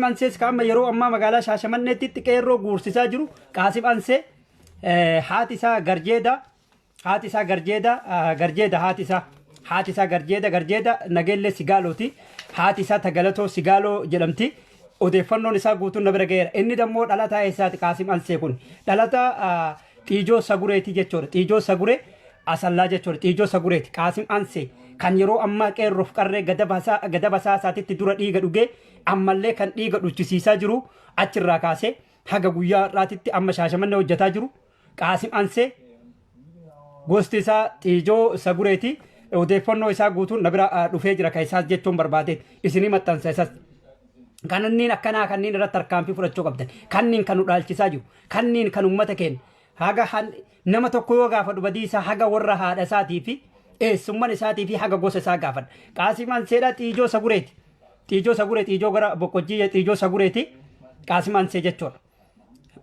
Ansees kaama yeroo ammaa magaalaa Shaashamanneetti qeerroo guursisaa jiru Qaasim Ansee haati isaa Garjeeda Garjeeda Nageellee Sigaalooti haati isaa Tagalatoo Sigaaloo jedhamti odeeffannoon isaa guutuun na bira ga'eera inni dammoo dhalataa eessaati Qaasim Ansee kun dhalataa Xiijoo Sagureeti jechuudha Xiijoo Saguree Asallaa jechuudha Xiijoo Sagureeti Qaasim Ansee kan yeroo ammaa qeerroof qarree gada basaa isaatitti dura dhiiga dhugee ammallee kan dhiiga dhuchisiisaa jiru achirraa kaasee haga guyyaa irraatitti amma Shaashamannee hojjetaa jiru Qaasim Ansee gosti isaa Xiijoo Sagureeti odeeffannoo isaa guutuun na bira dhufee jira kan isaas jechuun barbaade isinii maxxansa isaas kanneen akkanaa kanneen irratti tarkaanfii fudhachuu qabdan kanneen kan udaalchisaa jiru kanneen kan uummata keenya haga nama tokko yoo gaafadhu badiisa haga warra haadha isaatii fi eessummaan isaatii fi haga gosa isaa gaafadha Qaasim Anseedha Xiijoo Sagureeti Xiijoo gara boqqojjii Xiijoo Sagureeti Qaasim Ansee jechuudha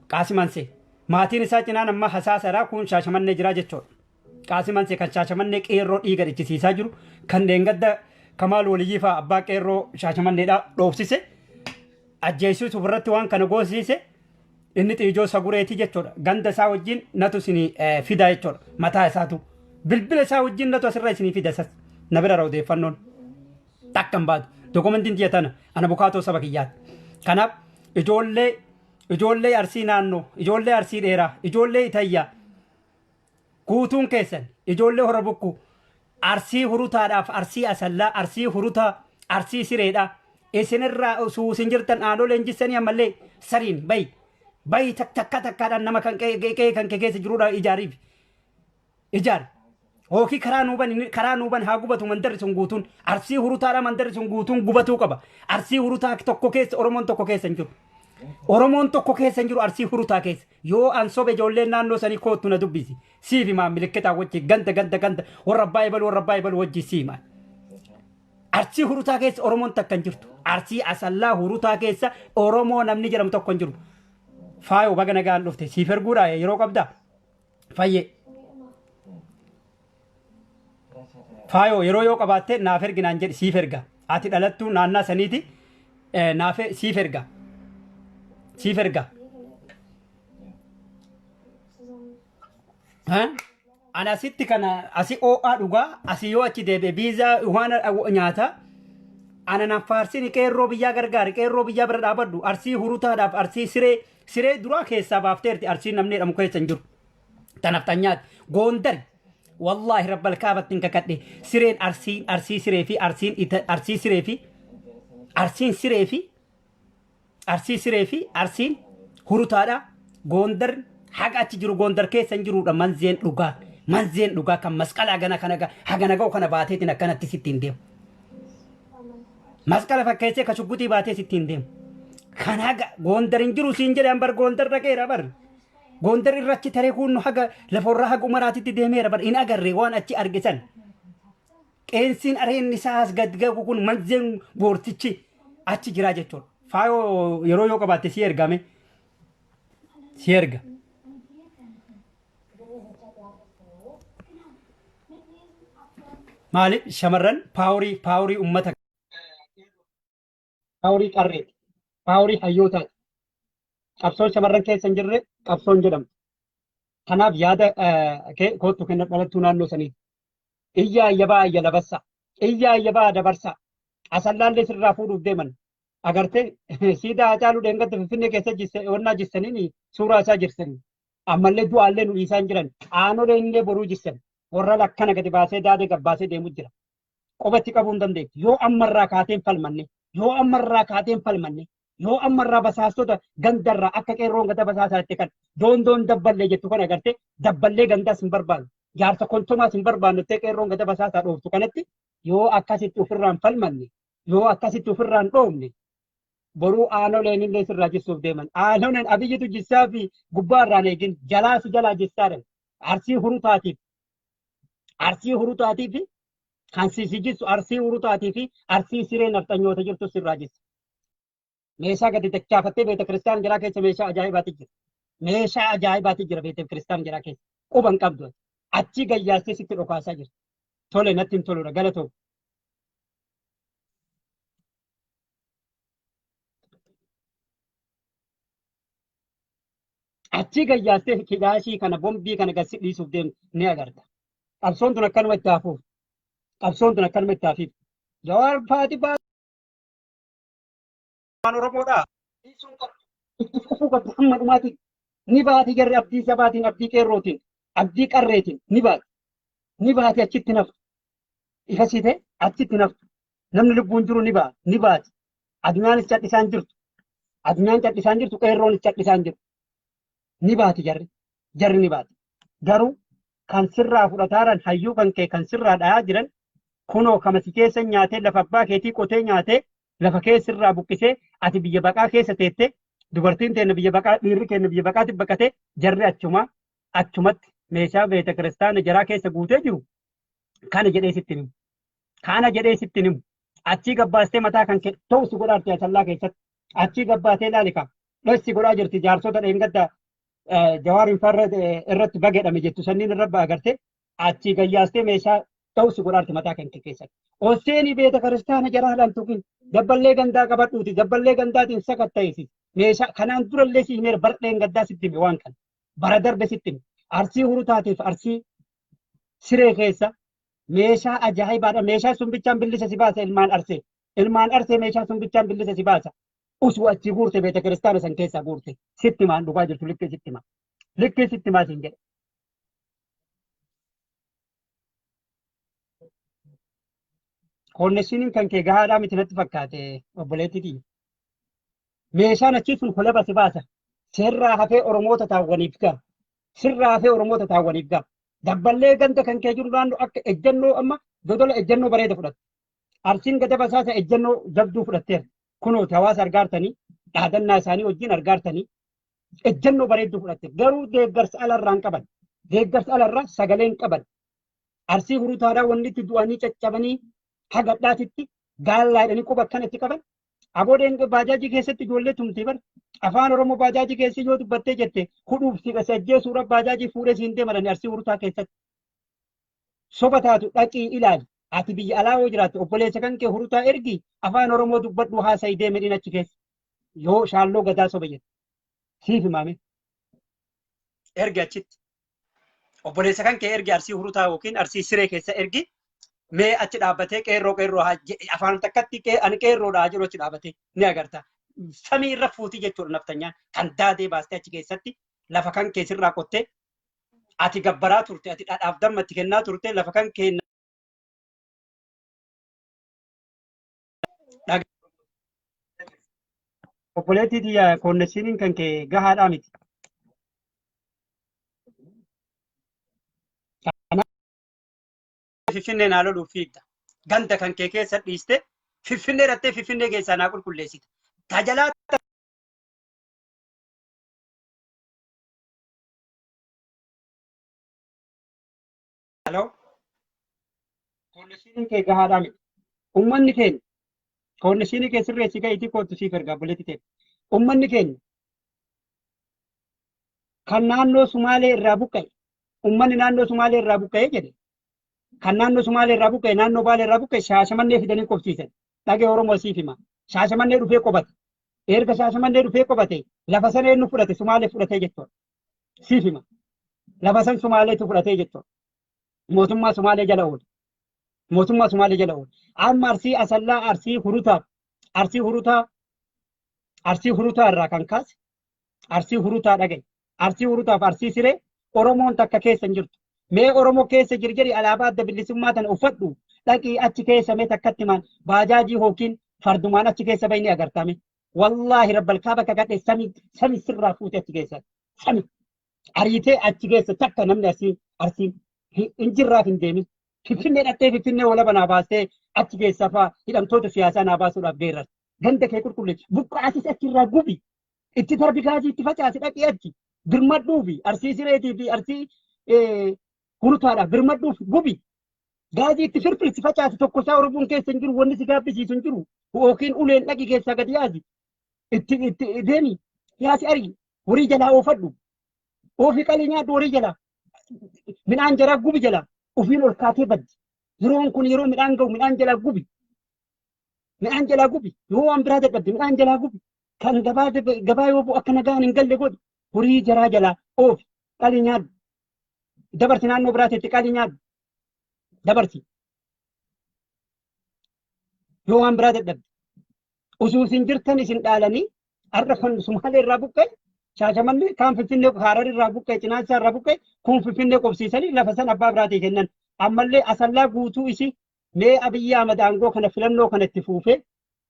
Qaasim Ansee maatiin isaa cinaan amma hasaasaraa kun Shaashamannee jira jechuudha Qaasim Ansee kan Shaashamannee qeerroo dhiiga dhichisiisaa jiru kan deengadda Kamaal Waliyyii fa'aa abbaa qeerroo Shaashamanneedha dhoofsise ajjeessuutu irratti waan kana goosiise inni Xiijoo Sagureeti jechuudha ganda isaa wajjin natu isinii fida jechuudha mataa isaatu bilbila isaa wajjin natu asirra isinii fida isas na bira odeeffannoon takkan baatu dokumentiin tiyya tana ana bukaatoo saba kiyyaati kanaaf ijoollee arsii naannoo ijoollee arsii dheeraa ijoollee itayyaa guutuun keessan ijoollee hora bukku arsii hurutaadhaaf arsii asallaa arsii hurutaa arsii sireedhaa isinirraa suusin jirtan aanoleen jissanii ammallee sariin bayi takkaadhaan nama kan qe'ee kan keessa jiruudha ijaari hookii karaa nuuban haa gubatu mandarri sun guutuun arsii hurutaadhaa mandarri sun guutuun gubatuu qaba arsii hurutaa tokko keessa oromoon tokko keessa hin jiru oromoon tokko keessa hin jiru arsii hurutaa keessa yoo an sobe ijoolleen naannoo sanii kootu na dubbisi siifi maa milikitaa wajji ganda warra baay'ee wajji siimaa arsii hurutaa keessa oromoon takka hin jirtu arsii asallaa hurutaa keessa oromoo namni jedhamu tokko hin jiru faayoo baga nagaan dhufte siif erguudha yeroo qabdaa fayyee faayoo yeroo yoo qabaatte naaf erginaan jedhi siif erga ati dhalattuu naannaa saniiti naaf siif erga ana asitti kana asi oo'aa dhugaa asi yoo achi deebi'e biizaa waan nyaata ana nan faarsini qeerroo biyyaa gargaari qeerroo biyyaa bira dhaabadhu arsii hurutaadhaaf arsii siree duraa keessaa baafteerti arsii namni jedhamu keessa hin jiru tanaaf tanyaati goondari wallaahi rabbal kaabattiin kakadhe sireen arsii siree fi arsiin hurutaadha goondar haga achi jiru goondar keessa hin jiruudha manzeen dhugaa kan masqala hagana ga'u kana baateetiin akkanatti sittiin deemu masqala fakkeessee ka shuggutii baatee sittiin deemu kan haga goondar hin jiru siin jedhan bar goondar dhaqeera bar goondar irrachi taree kun haga laforraa haga umaraatitti deemeera bar in agarree waan achi argisan qeensiin areen isaas gadgagu kun manzeen boortichi achi jira jechuudha faayoo yeroo yoo qabaatte si ergame si erga maaliif shamarran paaworii ummata paaworii qarreeti paaworii hayyootaati qabsoon shamarran keessa hin jirre qabsoon jedhamtu kanaaf yaada kootu kenna dhalattuu naannoo sanii iyyaa ayyabaa ayya labassa iyyaa ayyabaa dabarsa asallaallee sirraa fuudhuuf deeman agarte siidaa hacaaluu dheengadda finfinnee keessa wannaa jissaniin suuraa isaa jirsanii ammallee du'aallee nu dhiisaan jiran aanolee illee boruu jissan warra lakkana gadi baasee daadee gabbaasee deemu jira qubatti qabuu hin dandeettu yoo ammarraa kaateen falmanne yoo ammarraa basaastota gandarraa akka qeerroon gada basaasaatti kan doondoon dabballee jettu kan agarte dabballee gandaas hin barbaannu jaarsa kontomaas hin barbaannu ta'e qeerroon gada basaasaa dhooftu kanatti yoo akkasitti ofirraan falmanne yoo akkasitti ofirraan dhoofne boruu aanoleen illee sirraa jissuuf deeman aanoleen abiyyitu jissaa fi gubbaarraan eegin jalaa jissaadhan arsii hurutaatii fi kan siisi jissu arsii hurutaatii fi arsii siree nafxanyoota jirtu sirraa jissa meeshaa gadi dachaafattee beeta kiristaan jiraa keessa meeshaa ajaa'ibaati jira beeta kiristaan jiraa keessa quban qabdu achi gayyaastee sitti dhokaasaa jirti tole natti hin toludha galatoo Achi gayyaastee kilaashii kana bombii kana gasi dhiisuuf deemtu ni agarta. Qabsoon tun akkanuma itti hafuuf. Qabsoon tun akkanuma itti hafiif. Jawaar faati baasaan Oromoodha. Dhiisuun qabdu. Itti fufuu qabdu hamma dhumaati. Ni baati jarri abdii sabaatiin, abdii qeerrootiin, abdii qarreetiin ni baati. Ni baati achitti naftu. Ifasite achitti naftu. Namni lubbuun jiru ni baati. Ni baati. Addunyaanis cadhisaan jirtu. Addunyaan cadhisaan jirtu qeerroonis cadhisaan jirtu. Ni baati jarri. Jarri ni baati. Garuu kan sirraa fudhataaran hayyuu kan kee kan sirraa dhayaa jiran kunoo kamasi keessa nyaatee lafa abbaa keetii qotee nyaatee lafa keessirraa buqqisee ati biyya baqaa keessa teettee dubartiin teenne biyya baqaa dhiirri keenya biyya baqaatti baqatee jarri achumatti meeshaa beeta kiristaana jaraa keessa guutee jiru kana jedhee sitti himu. Kana jedhee sitti himu. Achii gabbaastee mataa kan kee ta'u si godhaatti asallaa keessatti achii gabbaatee laalika dhoossi godhaa jirti jaarsota dheengaddaa jawaariin farra irratti bageedhame jettu sanniin irra agartee achii gayyaastee meeshaa ta'u si godhaatti mataa kan kee keessatti. Oseenii beeta kiristaana jaraadhaan tuqin dabballee gandaa qabadhuuti dabballee gandaatiin sakatta'eesi meeshaa kanaan durallee si himeera bardheen gaddaa sitti hime waan kana bara darbe sitti hime arsii hurutaatiif arsii siree keessa meeshaa ajaa'ibaadha meeshaa sun bichaan billisa si baasa ilmaan arsee meeshaa sun bichaan billisa si baasa usuu achii guurte beeta kiristaana san keessaa guurte sitti maan dhugaa jirtu likkee sitti maa siin jedhe. Koonneshiniin kan kee gahaadhaa miti natti fakkaate obboleettiitii. Meeshaan achii sun kolaba si baasa. Sirraa hafee Oromoota taawwaniif ga'a. Sirraa hafee Oromoota taawwaniif ga'a. Dabballee ganda kan kee jiru naannoo akka ejjennoo amma dodola ejjennoo bareeda fudhatte. Arsiin gada basaasa ejjennoo jabduu fudhatteera. Kunooti hawaasa argaartanii dhaadannaa isaanii wajjin argaartanii ejjennoo bareedduu fudhatte. Garuu deeggarsa alarraa hin qaban. Deeggarsa alarraa sagalee hin qaban. Arsii hurutaadhaa wanni itti du'anii caccabanii hagadhaatitti gaallaadhanii quba akkanatti qaban. Aboodeen baajaajii keessatti ijoollee tumtii bar afaan Oromoo baajaajii keessi yoo dubbattee jette hudhuuf si qase ajjeesuudhaaf baajaajii fuudhee siin deemadani arsii hurutaa keessatti. Soba taatu dhaqii ilaali. Ati biyya alaa yoo jiraatte obboleessa kan kee hurutaa ergi afaan Oromoo dubbadhu haasa'ii deemedhin achi keessa. Yoo shaalloo gadaa soba jette. Siif himaame. Ergi achitti. Obboleessa kan kee ergi arsii hurutaa yookiin arsii siree keessa ergi. Mee achi dhaabbatee qeerroo afaan takkatti ani qeerroodhaa jiru achi dhaabbatee ni agarta. Samii irra fuutii jechuudha naftanyaan kan daadee baastee achi keessatti lafa kan keessirraa qottee ati gabbaraa turte ati dhadhaaf dammatti kennaa turte lafa kan kenna. Obboleettii koonneshiniin kan kee gahaadhaa miti. Finfinnee naa loluuf fiigda. Ganda kan kee keessa dhiiste Finfinnee dhattee Finfinnee keessaa naa qulqulleessita. Tajalaa Hello. Koonneshiniin kee gahaadhaa miti. Uummanni keenya koonneshinii kee sirreessi ga'iitii kootu siif ergaa buleetti ta'e. Uummanni keenya kan naannoo Sumaalee irraa buqqa'e uummanni naannoo Sumaalee irraa buqqa'ee jedhe. Kan naannoo Sumaalee irraa buqqa'e naannoo Baalee irraa buqqa'e Shaashamannee fidanii qobsiisan. Dhagee Oromoo siif hima. Shaashamannee dhufee qobate. Erga Shaashamannee dhufee qobate lafa sana eenyu fudhate Sumaalee fudhatee jechuudha. Siif hima. Lafa san Sumaaleetu fudhatee jechuudha. Mootummaa Sumaalee jala oole. Mootummaa Sumaalee jala oole. Amma arsii asallaa arsii hurutaa irraa kan kaase arsii hurutaa dhagaye. Arsii hurutaaf arsii siree Oromoon takka keessa hin jirtu. Mee Oromoo keessa jirjiri alaabaa adda bilisummaa tana uffadhu dhaqii achi keessa mee takkatti maan baajaajii hookiin fardumaan achi keessa bayni agartame. Wallaahi rabbal kaaba kakadhe sami sirraa fuute achi keessa. Sami ariitee achi keessa takka namni arsiin hin jirraaf hin deemin. Finfinnee dhattee Finfinnee walaba naa baastee achi keessa fa'aa hidhamtoota siyaasaa naa baasuudhaaf geerran. Ganda kee qulqulleessu buqqaasis achirraa gubi. Itti tarbi gaazii itti facaasi dhaqii achi birmadhuufi arsii sireetii fi arsii hurutaadhaaf birmadhuuf gubi. Gaazii itti firfirsi facaasi tokko isaa Oromoon keessa hin jiru wanni si gaabbisiisu hin jiru. Yookiin uleen dhaqi keessaa gadi yaasi. Itti deemi yaasi arii horii jalaa oofadhu. Oofii qalii nyaadhu horii jalaa. Midhaan jalaa gubi jalaa. Ufiin ol kaatee baddi. Yeroon kun yeroo midhaan ga'u midhaan jalaa gubi. Midhaan jalaa gubi. Yoo waan biraa dadhabde midhaan jalaa gubi. Kan gabaa yoo bu'u akka nagaan hin galle godhi. horii jaraa jalaa oofi qalii nyaadhu dabarsi naannoo biraateetti qalii nyaadhu dabarsi yoo waan biraa dadhabde osoo isin jirtan isin dhaalanii har'a kan Sumaalee irraa buqqa'e Shaashamannee kaan Finfinnee Hararii irraa buqqa'e Cinaacha irraa buqqa'e kun Finfinnee qobsiisanii lafa san abbaa biraatii kennan ammallee asallaa guutuu isi mee Abiyyi Ahmad aangoo kana filannoo kanatti fuufee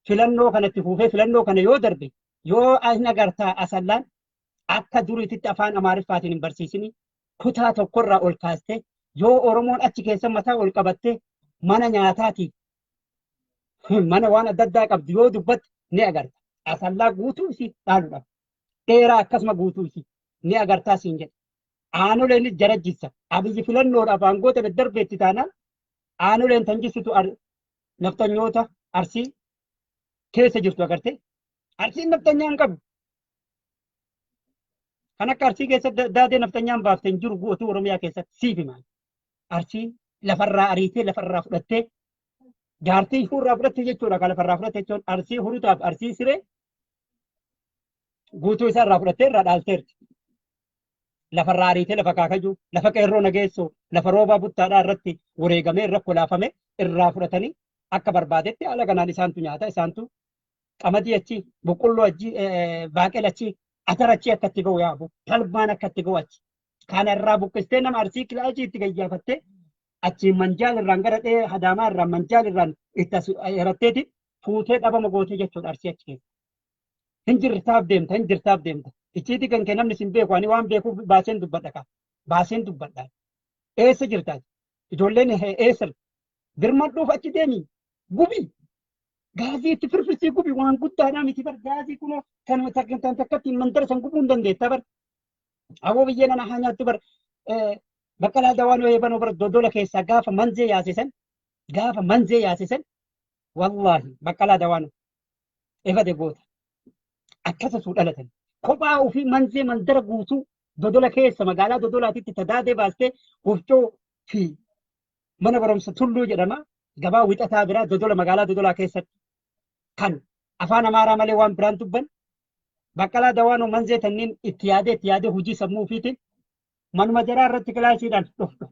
filannoo kana yoo darbe yoo asin agartaa asallaan akka duriititti afaan Amaariffaatiin hin barsiisini kutaa tokkorraa ol kaaste yoo Oromoon achi keessa mataa ol qabatte mana nyaataati mana waan adda addaa qabdu yoo dubbatte ni agarta asallaa guutuu isii dhaaluudhaaf dheeraa akkasuma guutuu isii ni agartaa siin jedhe aanoleenis jarajjissa Abiyyi filannoodhaaf aangoota daddarbeetti taanaan aanoleen tan jissitu naftanyoota Arsii keessa jirtu agarte Arsiin naftanyaa hin qabu kan akka Arsii keessa daadee naftanyaan baafte hin jiru guutuu Oromiyaa keessatti siif himaa Arsii lafarraa ariitee lafarraa fudhattee jaartii hurraa fudhatte jechuudha kan lafarraa fudhatte jechuun Arsii hurutaaf Arsii siree guutuu isaa irraa fudhattee irraa dhaalteerti lafarraa ariitee lafa kaakajuu lafa qeerroo nageessoo lafa roobaa buttaadhaa irratti wareegamee irra kolaafame irraa fudhatanii akka barbaadetti haala kanaan isaantu nyaata isaantu qamadii achi boqqolloo achi baaqela achi atara achi akka itti ga'u yaabu talbaan akka itti ga'u achi kana irraa buqqistee nama Arsii kilaasii itti gayyaafattee achi manjaal irraan gara dhee hadaamaa irraan manjaal irraan itti heratteeti fuutee dhabama gootee jechuudha Arsii achi keessa. Hin jirtaaf deemta. Icciitii kan kee namni sin beeku ani waan beekuuf baaseen dubbadha. Eessa jirtaati? Ijoolleen eessa? Birmadhuuf achi deemi. Gubi. Gaazii itti firfirsii gubi waan guddaadhaa miti bar gaazii kunoo kan takkatti mandara san gubuu hin dandeetta bar. Aboo biyyee nana haa nyaattu bar. Baqqalaa dawaan yoo eebanoo bar dodola keessaa gaafa manzee yaasisan wallaahi baqqalaa dawaan efate goota. Akkasa suu dhalatan. Kophaa ofii manzee mandara guutuu dodola keessa magaalaa dodolaatitti tadaadee baastee wofcoo fi mana barumsa tulluu jedhama gabaa wixataa biraa dodola magaalaa dodolaa keessatti kan afaan Amaaraa malee waan biraan dubban baqqalaa dawaanoo manzee tanniin itti yaadee hojii sammuu ofiitiin manuma jaraa irratti kilaasiidhaan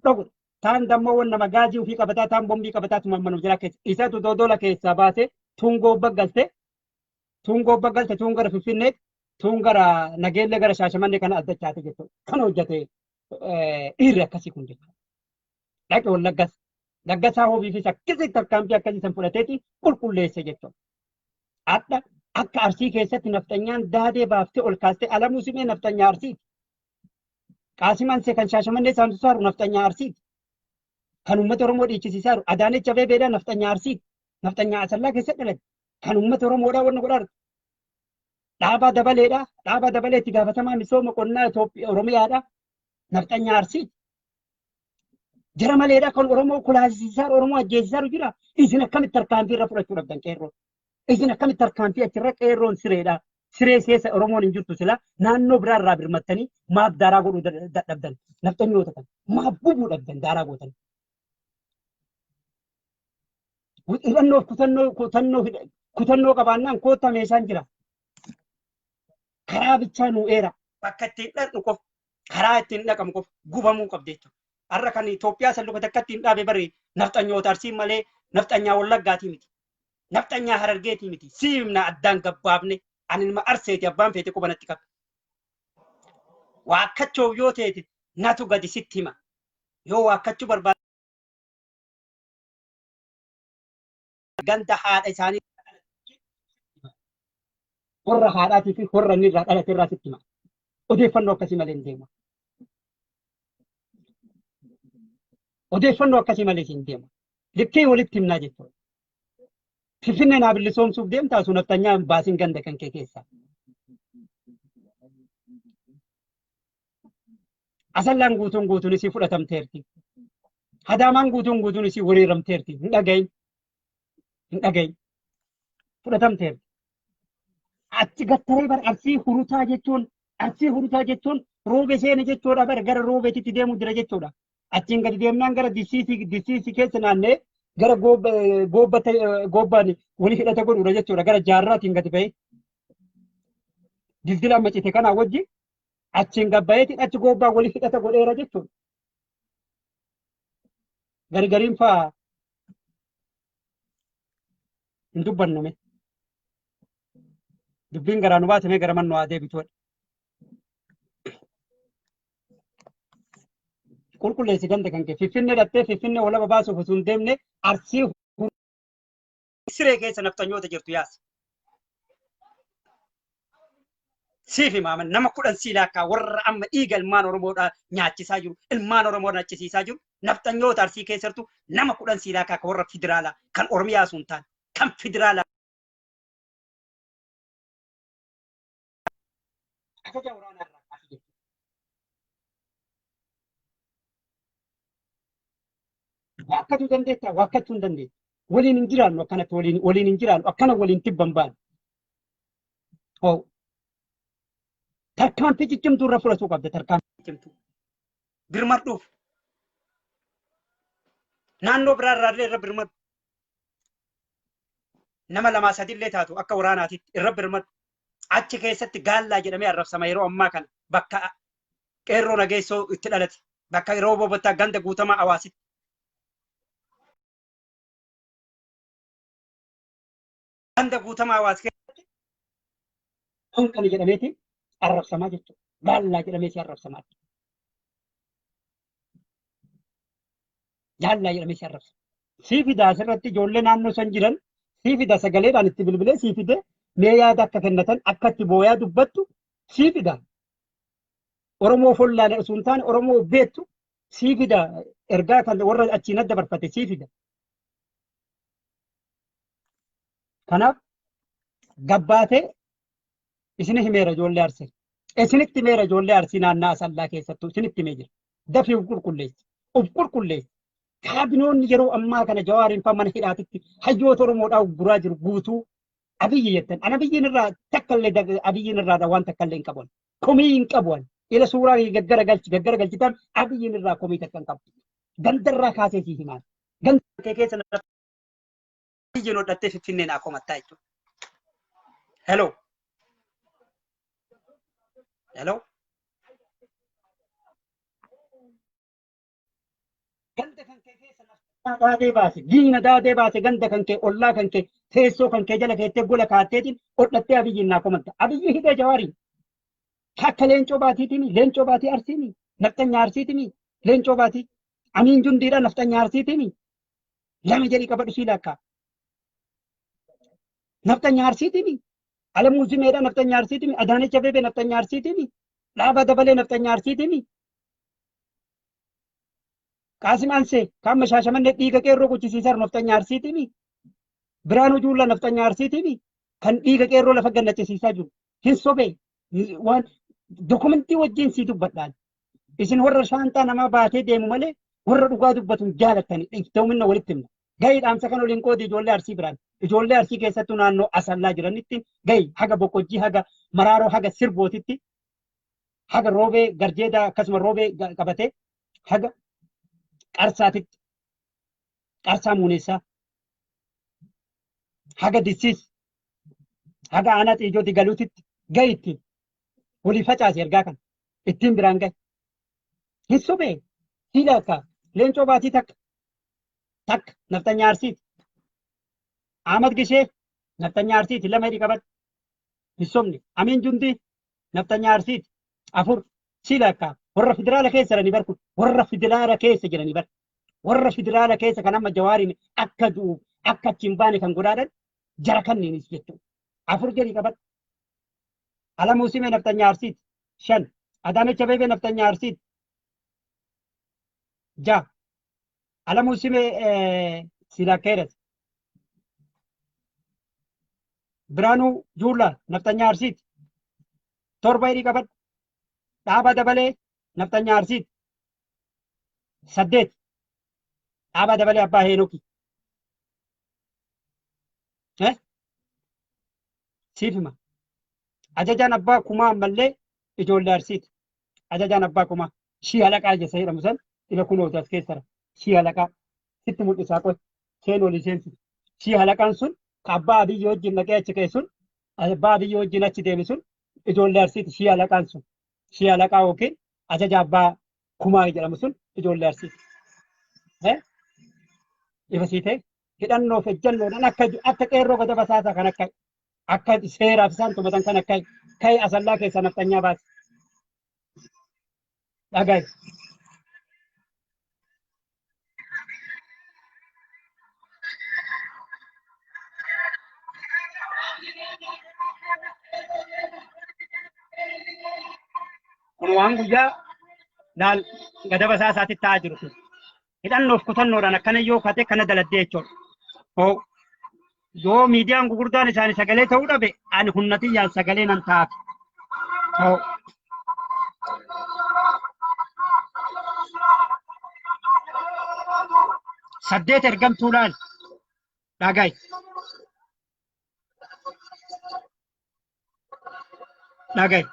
dhogu taan dammoo wanna magaazii ofii qabataa taan bombii qabataa tuma manuma jaraa keessa isatu dodola keessaa baasee tungoo baggalte tuun gara Finfinnee tuun gara Nageellee gara Shaashamannee kana addachaate jechuudha. Kan hojjete dhiirri akkasii kun jechuudha. Dhaqee wallaggas laggasaa hoobiifis akkasitti tarkaanfii akkasii san fudhateeti qulqulleesse jechuudha. Adda akka Arsii keessatti naftanyaan daadee baaftee ol kaastee Alamuu Simee naftanyaa Arsiiti. Qaasimaan see kan Shaashamannee saamsisaaru naftanyaa Arsiiti. Kan uummata Oromoo dhiichisiisaaru Adaanecha Beebeedhaa naftanyaa Arsiiti. Naftanyaa Asallaa keessatti dhalate. Kan uummata Oromoodhaa wanna godhaa dhaabaa dabaleedha. Dhaabaa dabaleetti gaafatamaa misooma qonnaa Itoophiyaa Oromiyaadha. Naftanyaa Arsiiti. Jara maleedha kan Oromoo kulaasisiisaa Oromoo ajjeesisaaru jira. Isin akkamitti tarkaanfii irra fudhachuu dhabdan qeerroo. Isin akkamitti tarkaanfii achirra qeerroon sireedha. Siree keessa Oromoon hin jirtu sila naannoo biraa irraa birmattanii maaf daaraa godhuu dadhabdan. Naftanyoota kan maaf bubuu dhabdan daaraa gootan. Hidhannoof kutannoo qabaannaan koottaa meeshaan jira. Karaa bichaa nu eera. Bakka ittiin dhaqnu qofa karaa ittiin dhaqamu qofa gubamuu qabdi jechuudha. Har'a kan Itoophiyaa salluka takka ittiin dhaabe bari naftanyoota Arsii malee naftanyaa Wallaggaatii miti. Naftanyaa Harargeetii miti. Siimna addaan gabbaafne ani ilma Arseeti abbaan feete qubanatti qaba. Waakkachoof yoo teete natu gadi sitti hima. Yoo waakkachuu barbaade ganda haadha isaanii warra haadhaatii fi warra inni irraa dhalate irraa sitti hima. Odeeffannoo akkasii malee hin deemu. Odeeffannoo akkasii malee hin deemu. Likkee walitti himnaa jechuudha. Finfinnee naa bilisoomsuuf deemtaa sun naftanyaa baasiin ganda kan kee keessaa. Asallaan guutuun isii fudhatamteerti. Hadaamaan guutuun isii weeraramteerti. Hin dhagayin. Fudhatamteerti. Achi gattaree bar Arsii hurutaa jechuun roobe seene jechuudha bar gara roobeetitti deemuu jira jechuudha. Achiin gadi deemnaan gara disiisii keessa naannee gara goobbaan walii hidhata godhuudha jechuudha gara jaarraatiin gadi ba'ee. Dildila amma cite kanaa wajji achiin gabbayeetiin achi goobbaa walii hidhata godheera jechuudha. Gargariin fa'aa hin dubbannume. Dubbiin garaa nu baatame gara mannu haa deebituudha. Qulqulleessi ganda kan kee Finfinnee dhattee Finfinnee walaba baasuuf osoo hin deemne Arsii siree keessa naftanyoota jirtu yaasi. Siif himaaman nama 10 siilaakaa warra amma dhiiga ilmaan Oromoodhaa nyaachisaa jiru, ilmaan Oromoo nyaachisiisaa jiru, naftanyoota Arsii keessattuu nama 10 siilaakaa warra federaalaa kan Oromiyaa sun ta'an kan federaalaa. Ajaja waraanaa irraa kaasee jechuudha. Waakkatu dandeettaa, waakkachuu hin dandeettu. Waliin hin jiraannu akkanatti waliin hin jiraannu akkana waliin tibban baanu. Hoo tarkaanfii ciccimtuu irra fudhatuu qabda tarkaanfii ciccimtuu. Birmadhuuf. Naannoo biraa irraallee irra birmadhu. Nama 2-3 illee taatu akka waraanaatitti irra birmadhu. Achi keessatti gaallaa jedhamee arrabsama yeroo ammaa kana bakka qeerroo nageessoo itti dhalate bakka yeroo bobbottaa ganda guutamaa hawaasitti. Ganda guutamaa hawaas keessatti hanqani jedhameeti arrabsamaa jechuudha. Gaallaa jedhameeti arrabsamaa. Gaallaa jedhameeti arrabsama. Siifida asirratti ijoollee naannoo san jiran siifida sagaleedhaan itti bilbilee siifidee mee yaada akka kennatan akkatti booyaa dubbattu siifida. Oromoo follaan osoo hin taane Oromoo beektu siifida ergaa kan warra achiin adda barfate siifida. Kanaaf gabbaatee isini himeera ijoollee Arsii. Isinitti himeera ijoollee Arsii naannaa Asallaa keessattuu isinitti himee jira. Dafii of qulqulleessi. Of qulqulleessi. Kaabinoonni yeroo ammaa kana Jawaariin fa mana hidhaatitti hayyoota Oromoodhaa guraa jiru guutuu Abiyyi jettan. Ana biyyiin irraa takkallee Abiyyiin irraa waan takkallee hin qaban. Komii hin qaban. Ila suuraa gaggara galchitan Abiyyiin irraa komii takka hin qabu. Gandarraa kaasee sii himaan. Ganda kee keessa Abiyyiin hodhattee Finfinnee naa komattaa jechuudha. Hello. Hello. Ganda kan kee keessa daadee baase, diina daadee baase ganda kan kee, ollaa kan kee, teessoo kan kee jala keettee gola kaatteetiin hodhattee Abiyyiin naa komatta. Abiyyi hidhee Jawaariin. Akka leencoo baatiitimi, leencoo baatii Arsiimi, nafxanya Arsiitimi, leencoo baatii. Amiin jundiidha nafxanya Arsiitimi. Lama jedhii qabadhu sii laakkaa. Nafxanya Arsiitimi. Alamuu Zimeedha nafxanya Arsiitimi. Adaanech Abeebee nafxanya Arsiitimi. Dhaabaa Dabalee nafxanya Arsiitimi. Qaasim Ansee kan Shaashamannee dhiiga qeerroo quchisiisaa nafxanya Arsiitimi. Biraanuu Juullaa nafxanya Arsiitimi. Kan dhiiga qeerroo lafa gannachisiisaa jiru. Hin sobee. Waan dokumentii wajjin sii dubbadhaan. Isin warra shaantaa namaa baatee deemu malee warra dhugaa dubbatuun jaalattani. Iftoomina walitti himna. Gahii dhaamsa kan waliin qoodi ijoollee Arsii biraan. Ijoollee Arsii keessattuu naannoo Asallaa jiranitti gahii haga Bokkojjii haga Maraaroo haga Sirbootitti haga Roobee Garjeedaa akkasuma Roobee qabatee haga Qarsaatitti Qarsaa Muuneessaa haga Dissiis haga Aanaa Xiijooti Galuutitti gahii ittiin walii facaase ergaa kan ittiin biraan gahe. Hin sobee siila akka leencoo baatii takka nafxanya Arsiiti. Ahmad Gishee nafxanya Arsiiti lama hidhi qabadhu. Hin sobne Amiin Jundii nafxanya Arsiiti 4 siila akka warra federaala keessa jiranii barku warra federaala keessa jiranii barku warra federaala keessa kan amma Jawaariin akka du'u akka achi hin baane kan godhaadhan jara kanneenis jechuudha. 4 jedhii qabadhu. Alamuu Simee nafxanya Arsiiti 5 Adaanech Abeebee nafxanya Arsiiti 6 Alamuu Simee Silaakeeras Biraanuu Juullaa nafxanya Arsiiti 7 hidhii qabadhu. Dhaabaa Dabalee nafxanya Arsiiti 8 Dhaabaa Dabalee Abbaa Heenooki. Siif hima. Ajajaan Abbaa Kumaa ammallee ijoollee Arsiiti. Ajajaan Abbaa Kumaa shii halaqaa jessa jedhamu san ila kunooti as keessara. Shii halaqaa sitti mul'isaa qoy seen olii seensi. Shii halaqaan sun ka Abbaa Abiyyi wajjin dhaqee achi ka'e sun Abbaa Abiyyi wajjin achi deeme sun ijoollee Arsiiti shii halaqaan sun Shii alaqaa yookiin ajaja abbaa kumaa jedhamu sun ijoollee arsiisa. Ifa sii ta'e hidhannoof ejjannoodhaan akka qeerroo gada basaasaa kan akka seeraaf isaan tumatan kan akka ka'e asallaa keessa nafxanyaa baase. Dhagaye. Kun waan guyyaa laal gada basaasaatti ta'aa jiru kun. Hidhannoof kutannoodhaan akkana yoo kate kana daladdee jechuudha. Hoo yoo miidiyaan gurguddaan isaanii sagalee ta'uu dhabe ani humnatiyyaan sagalee nan taa'aaf. Hoo saddeet ergamtuu laal dhagaye. Dhagaye.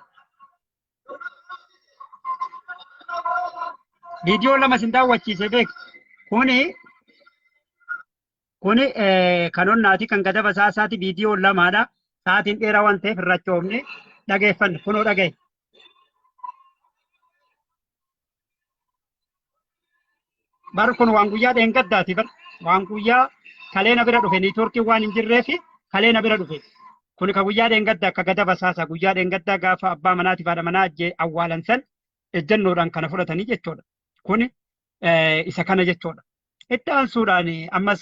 Viidiyoo lama sin daawwachiise beek. Kuni kan onnaati kan gada basaasaati viidiyoo lamaadha. Sa'aatiin dheeraa waan ta'eef irrachoofne dhageeffanne kunoo dhagaye. Bar kun waan guyyaa dheengaddaati bar waan guyyaa kaleena bira dhufe niitoorkiin waan hin jirreef kaleena bira dhufe. Kun ka guyyaa dheengaddaa akka gada basaasaa guyyaa dheengaddaa gaafa abbaa manaatiif haadha manaa awwaalan san ejjannoodhaan kana fudhatanii jechuudha. Kuni isa kana jechuudha. Itti aansuudhaan ammas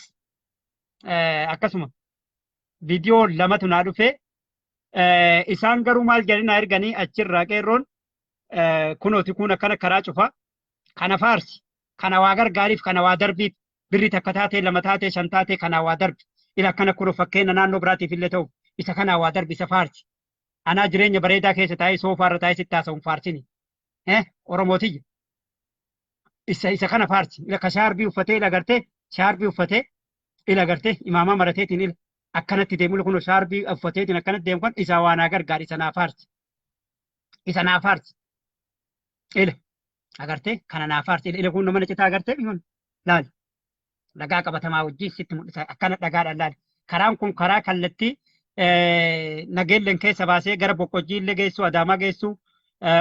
akkasuma viidiyoo lamatu naa dhufe isaan garuu maal jedhanii erganii achirraa qeerroon kunooti kun akkana karaa cufa kana faarsi kana waa gargaariif kana waa darbiif birri takka taatee lama taatee shan taatee kana waa darbi ila akkana kunu fakkeenya naannoo biraatiif illee ta'u isa kana waa darbi isa faarsi anaa jireenya bareedaa keessa taa'ee soofaarra taa'ee sitti haasa'uun faarsini oromootiyya isa kana faarsi ila ka shaarbii uffatee ila gartee shaarbii uffatee ila gartee imaamaa marateetiin ila akkanatti deemu kun shaarbii uffateetiin akkanatti deemu kun isa waanaa gargaar isa naa faarsi ila agartee kana naa faarsi ila kun nama citaa agartee biyyoon laal dhagaa qabatamaa wajjin sitti mul'isa akkana dhagaadhaan laal karaan kun karaa kallattii nageelleen keessa baasee gara boqqojjii illee geessu adaamaa geessu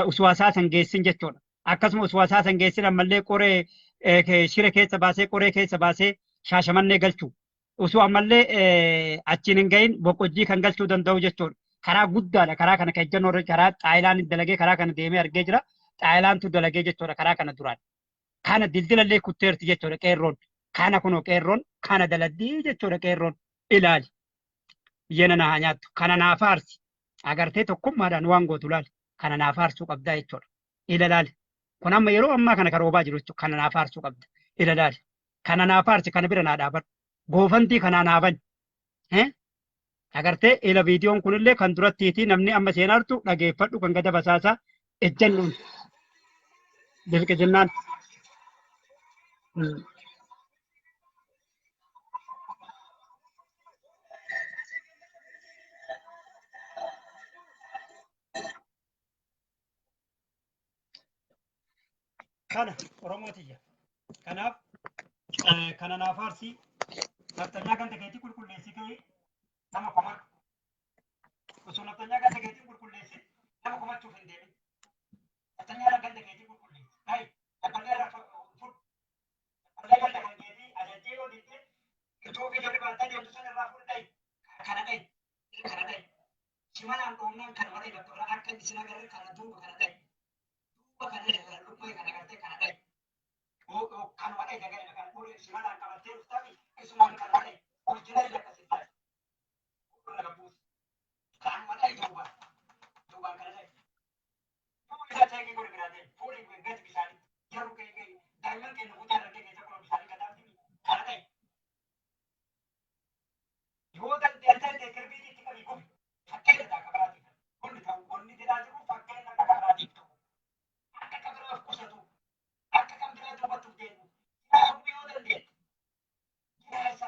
uswaasaa san geessin jechuudha. Akkasuma uswaasaa san geessin ammallee qoree shire keessa baasee qoree keessa baasee shaashamannee galchu. Usuu ammallee achiin hin gahin boqqojjii kan galchuu danda'u jechuudha. Karaa guddaadha karaa kana kan ejjannoo karaa xaayilaan dalagee karaa kana deemee argee jira. Xaayilaantu dalagee jechuudha karaa kana duraan. Kana dildilallee kutteerti jechuudha qeerroon. Kana kunoo qeerroon kana daladdii jechuudha qeerroon ilaali. Biyyeen na haa nyaattu kana naa faarsi agartee tokkummaadhaan waan gootu laali kana naa faarsuu qabdaa jechuudha. Ila laali. Kun amma yeroo ammaa kana karoobaa jiru jechuudha kana naa faarsuu qabda. Ila laali. Kana naa faarsi kana bira naa dhaabadhu. Goofantii kanaa naa bani. Agartee ila viidiyoon kunillee kan durattiiti namni amma seenaartu dhageeffadhu kan gada basaasaa ejjannuun. Bilqi jennaan. Kana Oromootiyya. Kanaaf kana naa faarsii naftanyaa kan ta'eetii qulqulleessitee nama komadhu. Osoo naftanyaa kan ta'eetii qulqulleessi nama komachuuf hin deemin. Naftanyaa kan ta'eetii qulqulleessi. Hai, dabbalee lafa fudhu. Dabbalee kan ta'eetii ajajjee yoo diitte iddoo fi jarri baattaa deemtu sana irraa fudhadhai. Kana dhahi. Kana dhahi. Shimalaan dhoomnaan kan malee bakka akka isin agarre kana duuba kana dhahi. Duuba kana dhahi. Lubbuu kana agartee kana dhahi. Kan waɗee dagana kan ɓuri simalaan qabattee dhuftafi isumaan kan waɗee oriijinaalii akkasii taate. Laga buusi. Kan waɗee duubaan kana ta'e. Duuba isaa ta'ee godhe biraatee fuudhee gati bishaanii jarru kee daa'imman keenya guutaa irratti keessa kun bishaanii gataatti kana ta'e. Yoo dandeessee kirbii itti qabii gubi fakkeenya ta'a kabaraatiif. Kunni ta'u wanni jedhaa jiru fakkeenya akka kabaraatiif ta'u. Akka kabaraaf qusatu. Akka kan biraa dubbatuuf deemu. Humni yoo dandeesse. Jiraasa.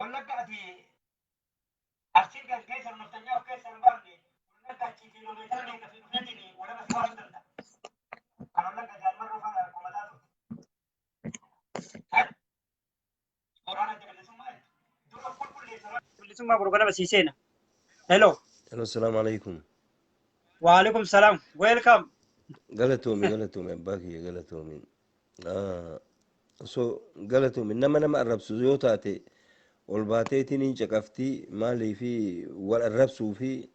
ولا قاعد أرسل كيس المفتنيا وكيس البارني ولا قاعد كيلومتر من كفي نفني ولا بس واحد ده أنا ولا قاعد مرة فاهم كوماتاتو ورانا تبي لسماه دول كل لسماه بروجرام بس يسينا hello السلام عليكم. وعليكم السلام welcome قالتهم باكي قالتهم so قالتهم إنما أنا ما أرب سويوتاتي والباتيتني شكفتي مالي في والأرب في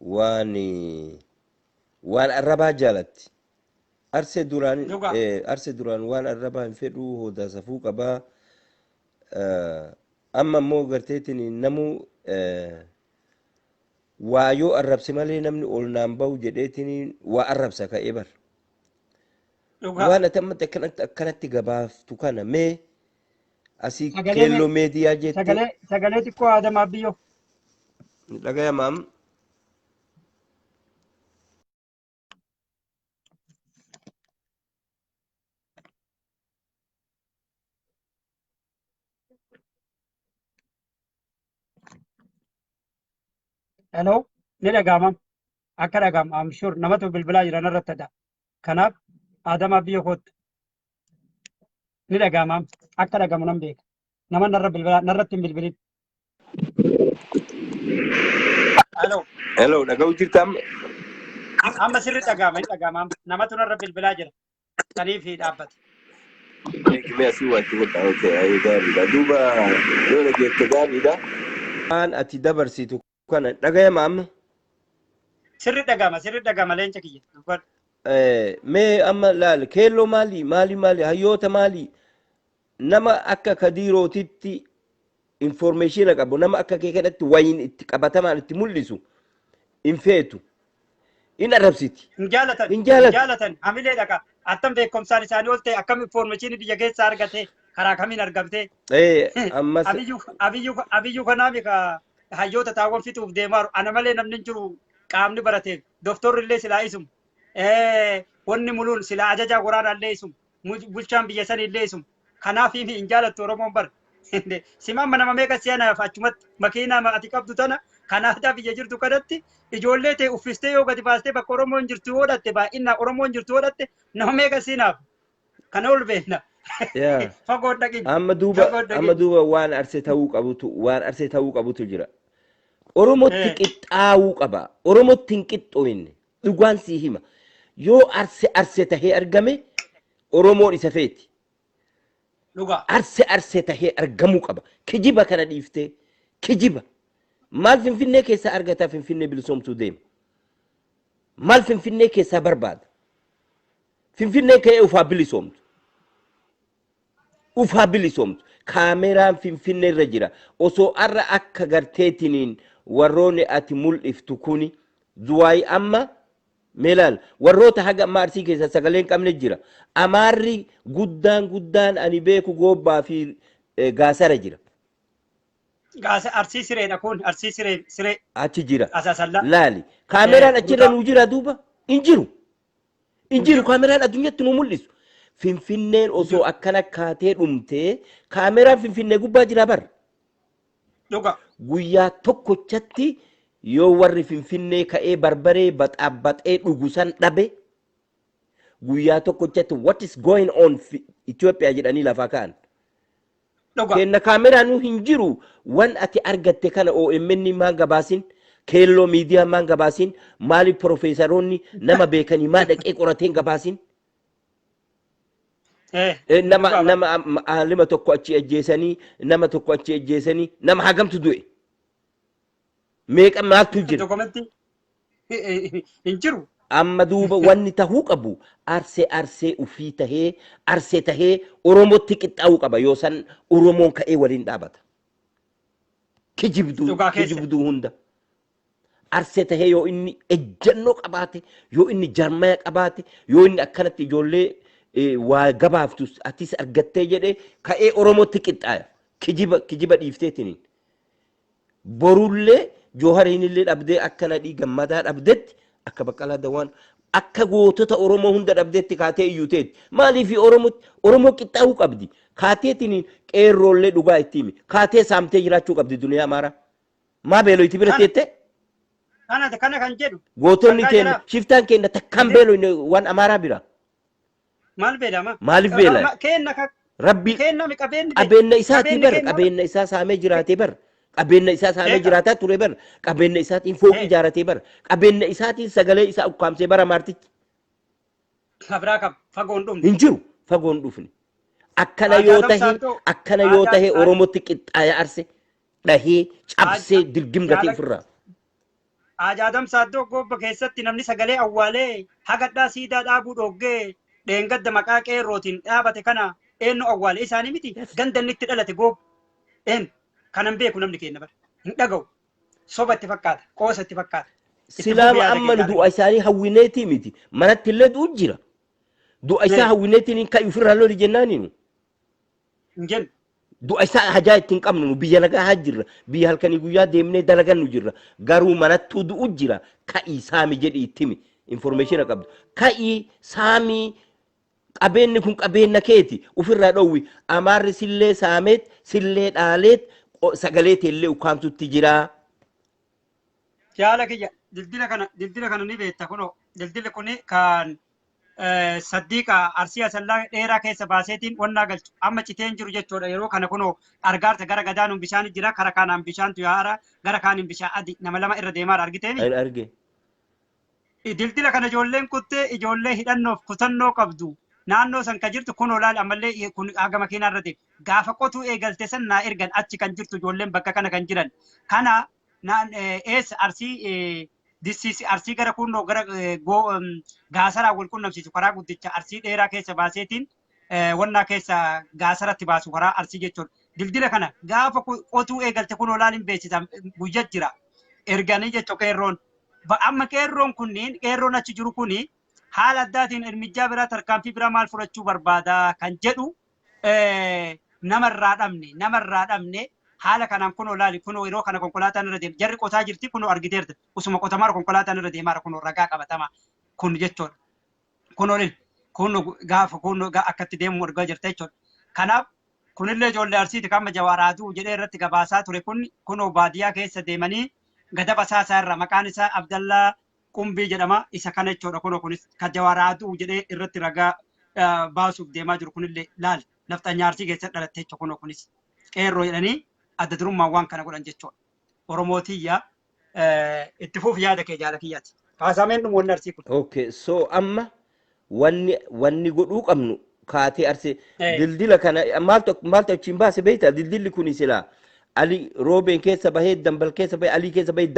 واني وان الربا جالت دوغا أرسي دوران وان الربا انفدو هو دا سفوق با أما مو قرتيتني نمو وايو الربس مالي نمني أولنام باو جديتني وأربسا كإبر دوغا وانا تمت كانت قباف تكانا مي أسي سجلني كيلو ميديا جتي سجلت كو هذا ما بيو لقى يا مام hello نلا قامم أكره قام I'm sure نمتو بالبلاج رنا رتدا كناب هذا ما بيو خد نلا قامم أكره قام نمبيك نما نرى بالبلاج نرتم بالبلد hello هلو لقوا جرتام أما سرت قام إنت قامم نمتو نرى بالبلاج تريفي دابت كمية سوى تقول اوكي اي داري دا دوبا لولا جيت داري دا ان اتي دبر سيتو كان لقى يا مام سرت قام لين تكية مي اما لا كيلو مالي هيوتا مالي نما اكا كديرو تتي information qabu nama akka kee kanatti wayin itti qabatamaan itti mul'isu infeetu in arabsiti in jaalatan جالتن عملي لك أتم بكم ساري ساري قلت أكم information بيجي كيس سارقته كراكمين أرقبته amma أبيو كنامي كا هيو تتاون في توف ديمار أنا مالي نمنجرو كامني برته دكتور اللي سلا اسم وني ملون سلا أجاجا قران اللي اسم بلشان بيجسان اللي اسم خنافي في إنجالة تورمون بر سما من ما ميكا سيانا فاچمت مكينا ما اتقبض تنا كنادا بيجرتو كدتي ijoollee uffistee yoo gadi baastee bakka Oromoon jirtu godhatte baay'ina Oromoon jirtu godhatte nama meeqa siinaaf kana ol beekna fagoo dhaqin amma duuba waan arsee ta'uu qabutu jira Oromotti qixxaawuu qaba Oromotti hin qixxooyne dhugaan sii hima yoo arsee tahee argame Oromoon isa feeti arsee tahee argamuu qaba kijiba kana dhiiftee kijiba maal finfinnee keessa argata finfinnee bilisoomtuu deema maal finfinnee keessa barbaada finfinnee ka'ee ufaa bilisoomtu kaameraan finfinnee irra jira osoo arra akka garteetiniin warroonni ati mul'iftu kuni duwaay amma meelaal warroota haga maarsii keessa sagaleen qabne jira amaarri guddaan ani beeku goobbaa fi gaasara jira gaasa arsii sireedha kun arsii siree achi jira asasalla laali kaameraan achirra nuu jira duuba injiru kaameraan addunyatti nu mul'isu finfinneen osoo akkana kaatee dhumtee kaameraan finfinnee gubbaa jira bar guyyaa tokkochatti yoo warri finfinnee ka'ee barbaree baxaabbaxee dhugusan dhabe guyyaa tokkochatti what is going on Ethiopia jedhanii lafaa ka'an kenna kaameraan hin jiru wan ati argatte kana OMN maan gabaasin keelloo miidiyaa maan gabaasin maali profeesaroonni nama beekanii maa dhaqee qorateen gabaasin nama alima tokko achi ajjeesanii nama hagamtu du'e meeqa maaltu jira hin jiru amma duuba wanni tahuu qabu arsee ufii tahee Oromotti qixxaa'uu qaba yoo san Oromoon ka'ee waliin dhaabata kijibduu hunda arsee tahee yoo inni ejjannoo qabaate yoo inni jarmaya qabaate yoo inni akkanatti ijoollee waa gabaaftu atis argattee jedhee ka'ee Oromotti qixxaaya kijiba dhiifteetiniin borullee Johariin illee dhabdee akkana gammadaa dhabdetti akka baqqalaa dawaan akka gootota Oromoo hunda dhabdeetti kaatee iyyuuteetti maaliif Oromoo qixxaa'uu qabdi kaateetiin qeerroollee dhugaa itti himi kaatee saamtee jiraachuu qabdi duniyaa Amaaraa maa beeloo itti bira teette kana kan jedhu gootonni keenya shiftaan keenya takkaan beeloo waan Amaaraa bira maal beelama maaliif beela kenna rabbi kenna qabeenni qabeenya isaati bar qabeenya isaa saamee jiraatee bar qabeenya isaa saamee jiraataa ture bar qabeenya isaatiin fooqii ijaaratee bar qabeenya isaatiin sagalee isaa ukkaamsee bara maartichi kabraa qab fagoon dhumne hin jiru fagoon dhufne akkana yoo tahe Oromootti qixxaaya arse dhahee cabsee dirgim gatee ofirraa Ajaadam Saaddoo gobba keessatti namni sagalee awwaalee hagadhaa siidaa dhaabuu dhoggee dheengadda maqaa qeerrootiin dhaabate kana eenyu awwaale isaanii miti gandannitti dhalate goob kanan beeku namni keenya bara hin dhaga'u sobatti fakkaata qoosatti fakkaata silaama amma du'a isaanii hawwineetii miti manatti illee du'u jira du'a isaa hawwineetiin kan ofirraa loli jennaaniinu hin jennu du'a isaa hajaa ittiin qabnu nu biyya nagaa haa jirra biyya halkanii guyyaa deemnee dalagannu jirra garuu manattuu du'u jira ka'ii saami jedhi ittimi information qabdu ka'ii saamii qabeenni kun qabeenya keeti ofirraa dhowwi Amaarri sillee saameet sillee dhaaleet sagalee teellee ukkaamtutti jira jaala kiyya dildila kana ni beekta kuno dildilli kuni kan saddiiqa arsii asallaa dheeraa keessa baaseetiin wannaa galchu amma citeen jiru jechuudha yeroo kana kuno argaarta gara gadaanuun bishaan jira kara kanaan bishaantu yaara gara kaaniin bishaan adii nama lama irra deemaa argiteemi arge dildila kana ijoolleen kuttee ijoollee hidhannoof kutannoo qabdu naannoo san ka jirtu kun olaal ammallee kun aga makiinaa irra deemu gaafa qotuu eegalte san naa ergan achi kan jirtu ijoolleen bakka kana kan jiran kana eessa arsii disiisi arsii gara kunnoo gara gaasaraa wal qunnamsiisu karaa guddicha arsii dheeraa keessa baaseetiin wannaa keessa gaasaratti baasu karaa arsii jechuudha dildila kana gaafa qotuu eegalte kun olaal hin beeksisa guyyaa jira erganii jechuudha qeerroon amma qeerroon kunniin qeerroon achi jiru kunii haala addaatiin ermijaa biraa tarkaanfii biraa maal fudhachuu barbaada kan jedhu namarraa dhabne haala kanaan kunoo laali kunoo yeroo kana konkolaataan irra deema jarri qotaa jirti kunoo argiteerta usuma qotamaara konkolaataan irra deemaara kunoo ragaa qabatama kun jechuudha kunoo gaafa kunoo akkatti deemu argaa jirta jechuudha kanaaf kunillee ijoollee arsiiti kamma jawaaraatu jedhee irratti gabaasaa ture kunoo baadiyyaa keessa deemanii gada basaasaa irra maqaan isaa Abdallaa Qumbii jedhama isa kana jechuudha kunis kan jawaaraatu jedhee irratti ragaa baasuuf deemaa jiru kunillee laal nafxanyaa arsii keessatti dhalatte jechuudha kunis qeerroo jedhanii adda durummaan waan kana godhan jechuudha Oromootiyyaa itti fuuf yaada kee jaala kiyyaati haasameen dhumoonni arsii kun. Okay so amma wanni godhuu qabnu kaatee arsee dildila kana maaltu achiin baase beektaa dildilli kun silaa Ali roobeen keessa bahee dambal keessa bahee alii keessa bahee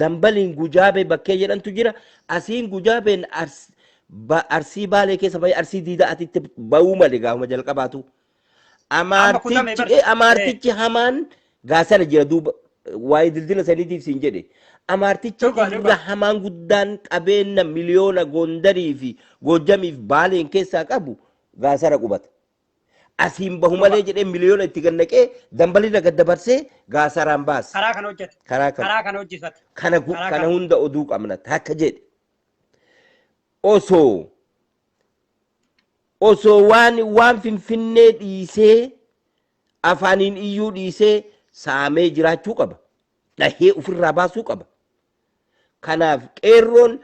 dambaliin gujaabee bakkee jedhantu jira asiin gujaabeen arsii baalee keessa bahee arsii diidaa atitti bahuu malee gaafuma jalqabaatu amaartichi hamaan gaasana jira duuba waa'ee dildila saniitiif siin jedhe amaartichi dildila hamaan guddaan qabeenya miliyoona Gondarii fi Goojjamiif baaleen keessaa qabu gaasara qubata asiin bahu malee jedhee miliyoona itti gannaqee dambalirra gad dabarsee gaasaraan baase. Karaa kan hojjete. Karaa kan hojjifate. Kana hunda oduu qabna akka jedhe. Osoo waan finfinnee dhiisee afaaniin iyyuu dhiisee saamee jiraachuu qaba. Dhahee ofirraa baasuu qaba. Kanaaf qeerroon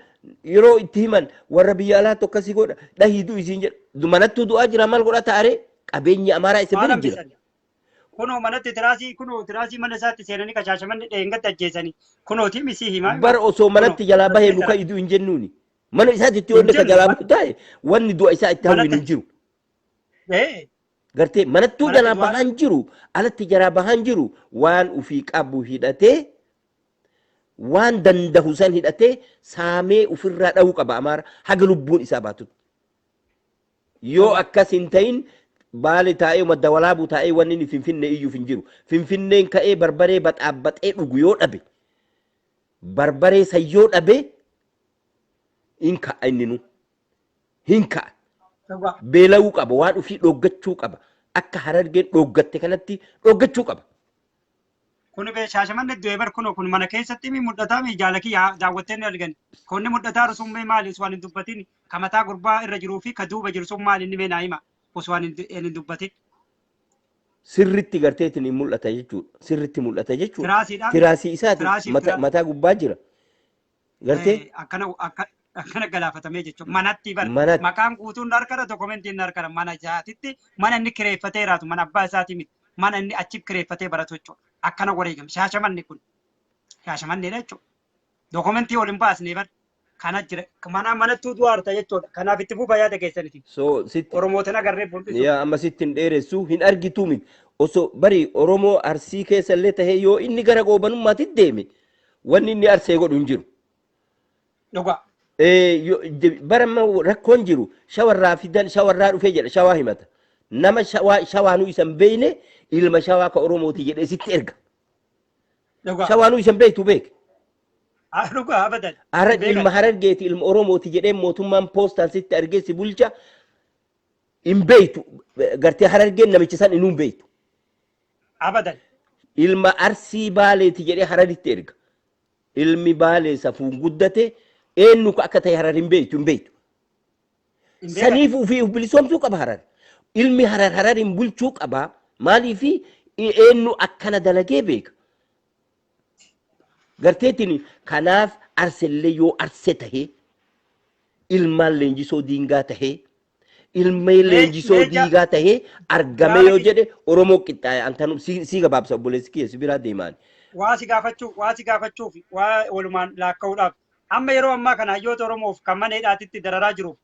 yeroo itti himan warra biyya alaa tokkasii godha dhahiiduu isiin jedha manattuu du'aa jira maal godha taaree qabeenya Amaaraa isa bira jira. Kunoo manatti tiraasii mana isaatti seenanii kashaashamanni dheengatti ajjeesanii kunooti misii himaa. Bara osoo manatti jalaa bahee luka iduu hin jennuuni. Mana isaatti wanni ka jalaa bahu taa'e wanni du'a isaa itti hawwin hin jiru. Gartee manattuu jalaa bahaan jiru alatti jalaa bahaan jiru waan ufii qabu hidhatee waan dandahu san hidhatee saamee ofirraa dha'uu qaba Amaara haga lubbuun isaa baatutti. Yoo akkas hin ta'in baali taa'ee madda walaabuu taa'ee wanni inni finfinnee iyyuuf hin jiru. Finfinneen ka'ee barbaree baxaabbaxee dhugu yoo dhabe barbaree sayyoo dhabe hin ka'a inni nu hin ka'a. Beela'uu qaba waan ufii dhoggachuu qaba akka Harargeen dhoggatte kanatti dhoggachuu qaba. Kun be shaashamanne du'e bar kun mana keessatti mi mudhataa mi jaalaki daawwatteen argan. Kunni mudhataa rusummee maali osoo hin dubbatin kamataa gurbaa irra jiruu fi ka duuba jiru sun maali inni mee naa hima osoo hin dubbatin. Sirritti garteetiin hin mul'ata jechuudha. Sirritti mul'ata jechuudha. Tiraasiidhaan. Tiraasii isaati mataa gubbaa jira. Gartee? Akkana galaafatamee jechuudha. Manatti bar Manatti. maqaan guutuun harkara dokumentiin harkara mana isaatitti mana inni kireeffatee jiraatu mana abbaa isaatii miti mana inni achi kireeffatee baratu jechuudha. Akkana wareegame shaashamanni kun shaashamanneedha jechuudha. Dokumentii waliin baasnee bar kana jira manattuu du'aarta jechuudha. Kanaaf itti fufa yaada keessaniiti. So sitti. Oromootiin agarree bulbisu. Yaa amma sitti hin dheeressu hin argitu miti. Osoo bari Oromoo Arsii keessa illee tahee yoo inni gara goobanummaatti deeme wanni inni arsee godhu hin jiru. Dhugaa. Baramma rakkoon jiru shawarraa fidan shawarraa dhufee jedha shawaa himata. Nama shawaanuu isan beeyne ilma shawaa ka Oromooti jedhee sitti erga. Dhugaa. Shawaanuu isan beeytu beek. Dhugaa abadan. Ilma Harargeeti ilma Oromooti jedhee mootummaan poostaan sitti argee si bulcha hin beeytu. Gartee Harargeen namicha san hin beeytu. Abadan. Ilma Arsii Baaleeti jedhee Hararitti erga. Ilmi Baalee safuun guddate eenyu akka ta'e Harar hin beeytu hin beeytu. Saniif ofii bilisoomsuu qaba Harar. Ilmi Harar hin bulchuu qaba. Maaliif eenyu akkana dalagee beeka. Garteetiin kanaaf arsellee yoo arse tahee ilmaan leenjisoo diingaa tahee ilmee leenjisoo diigaa tahee argame yoo jedhe Oromoo qixxaa'e antanu si gabaabsa obboleessi kiyya si biraa deemaan. Waa si gaafachuuf waa walumaan laakka'uudhaaf amma yeroo ammaa kana hayyoota Oromoof kan mana hidhaatitti dararaa jiruuf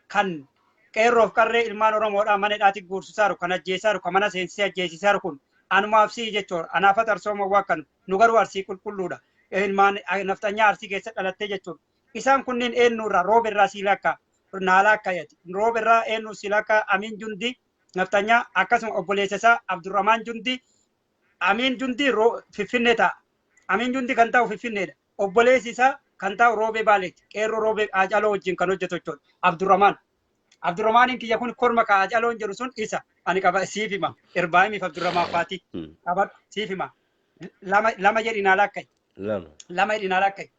kan qeerroof qarree ilmaan Oromoodhaa mana hidhaatti guursisaaru kan ajjeesaaru kan mana seensisee ajjeesisaaru kun anumaaf si jechuudha anaafat arsooma waa kan nu garuu arsii qulqulluudha ilmaan naftanyaa arsii keessa dhalattee jechuudha isaan kunniin eenyurraa roobirraa siilakka naalaakkaayati roobirraa eenyu siilakka Amin Jundi naftanyaa akkasuma obboleessa isaa Abdurrahman Jundi Amin Jundi Finfinnee ta'a Amin Jundi kan ta'u Finfinneedha obboleessi isaa kan ta'u roobee Baaleeti qeerroo roobee Haacaaloo wajjin kan hojjetu jechuudha Abdurrahmaaniin kiyya kun korma ka Haacaloon jedhu sun isa ani qaba siif hima Irbaayimiif Abdurrahmaan faati qaba siif hima lama jedhi naalaakkaay lama jedhi naalaakkaay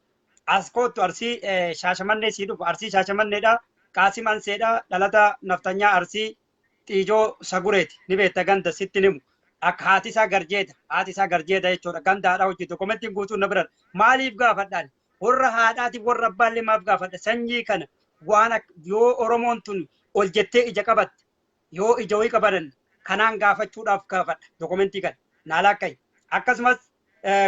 as kootu arsii shaashamannee sii dhufu arsii shaashamanneedha Qaasim Anseedha dhalata naftanyaa arsii xiijoo sagureeti ni beekta ganda sitti nimu akka haati isaa garjeeda jechuudha ganda haadhaa hojjetu komentiin guutuun na biran maaliif gaafadhaan warra haadhaatiif warra abbaallee maaf gaafadha sanyii kana waan yoo Oromoon tun ol jettee ija qabatte yoo ija wayii qabadan kanaan gaafachuudhaaf gaafadha dokumentii kana naalaakkaay akkasumas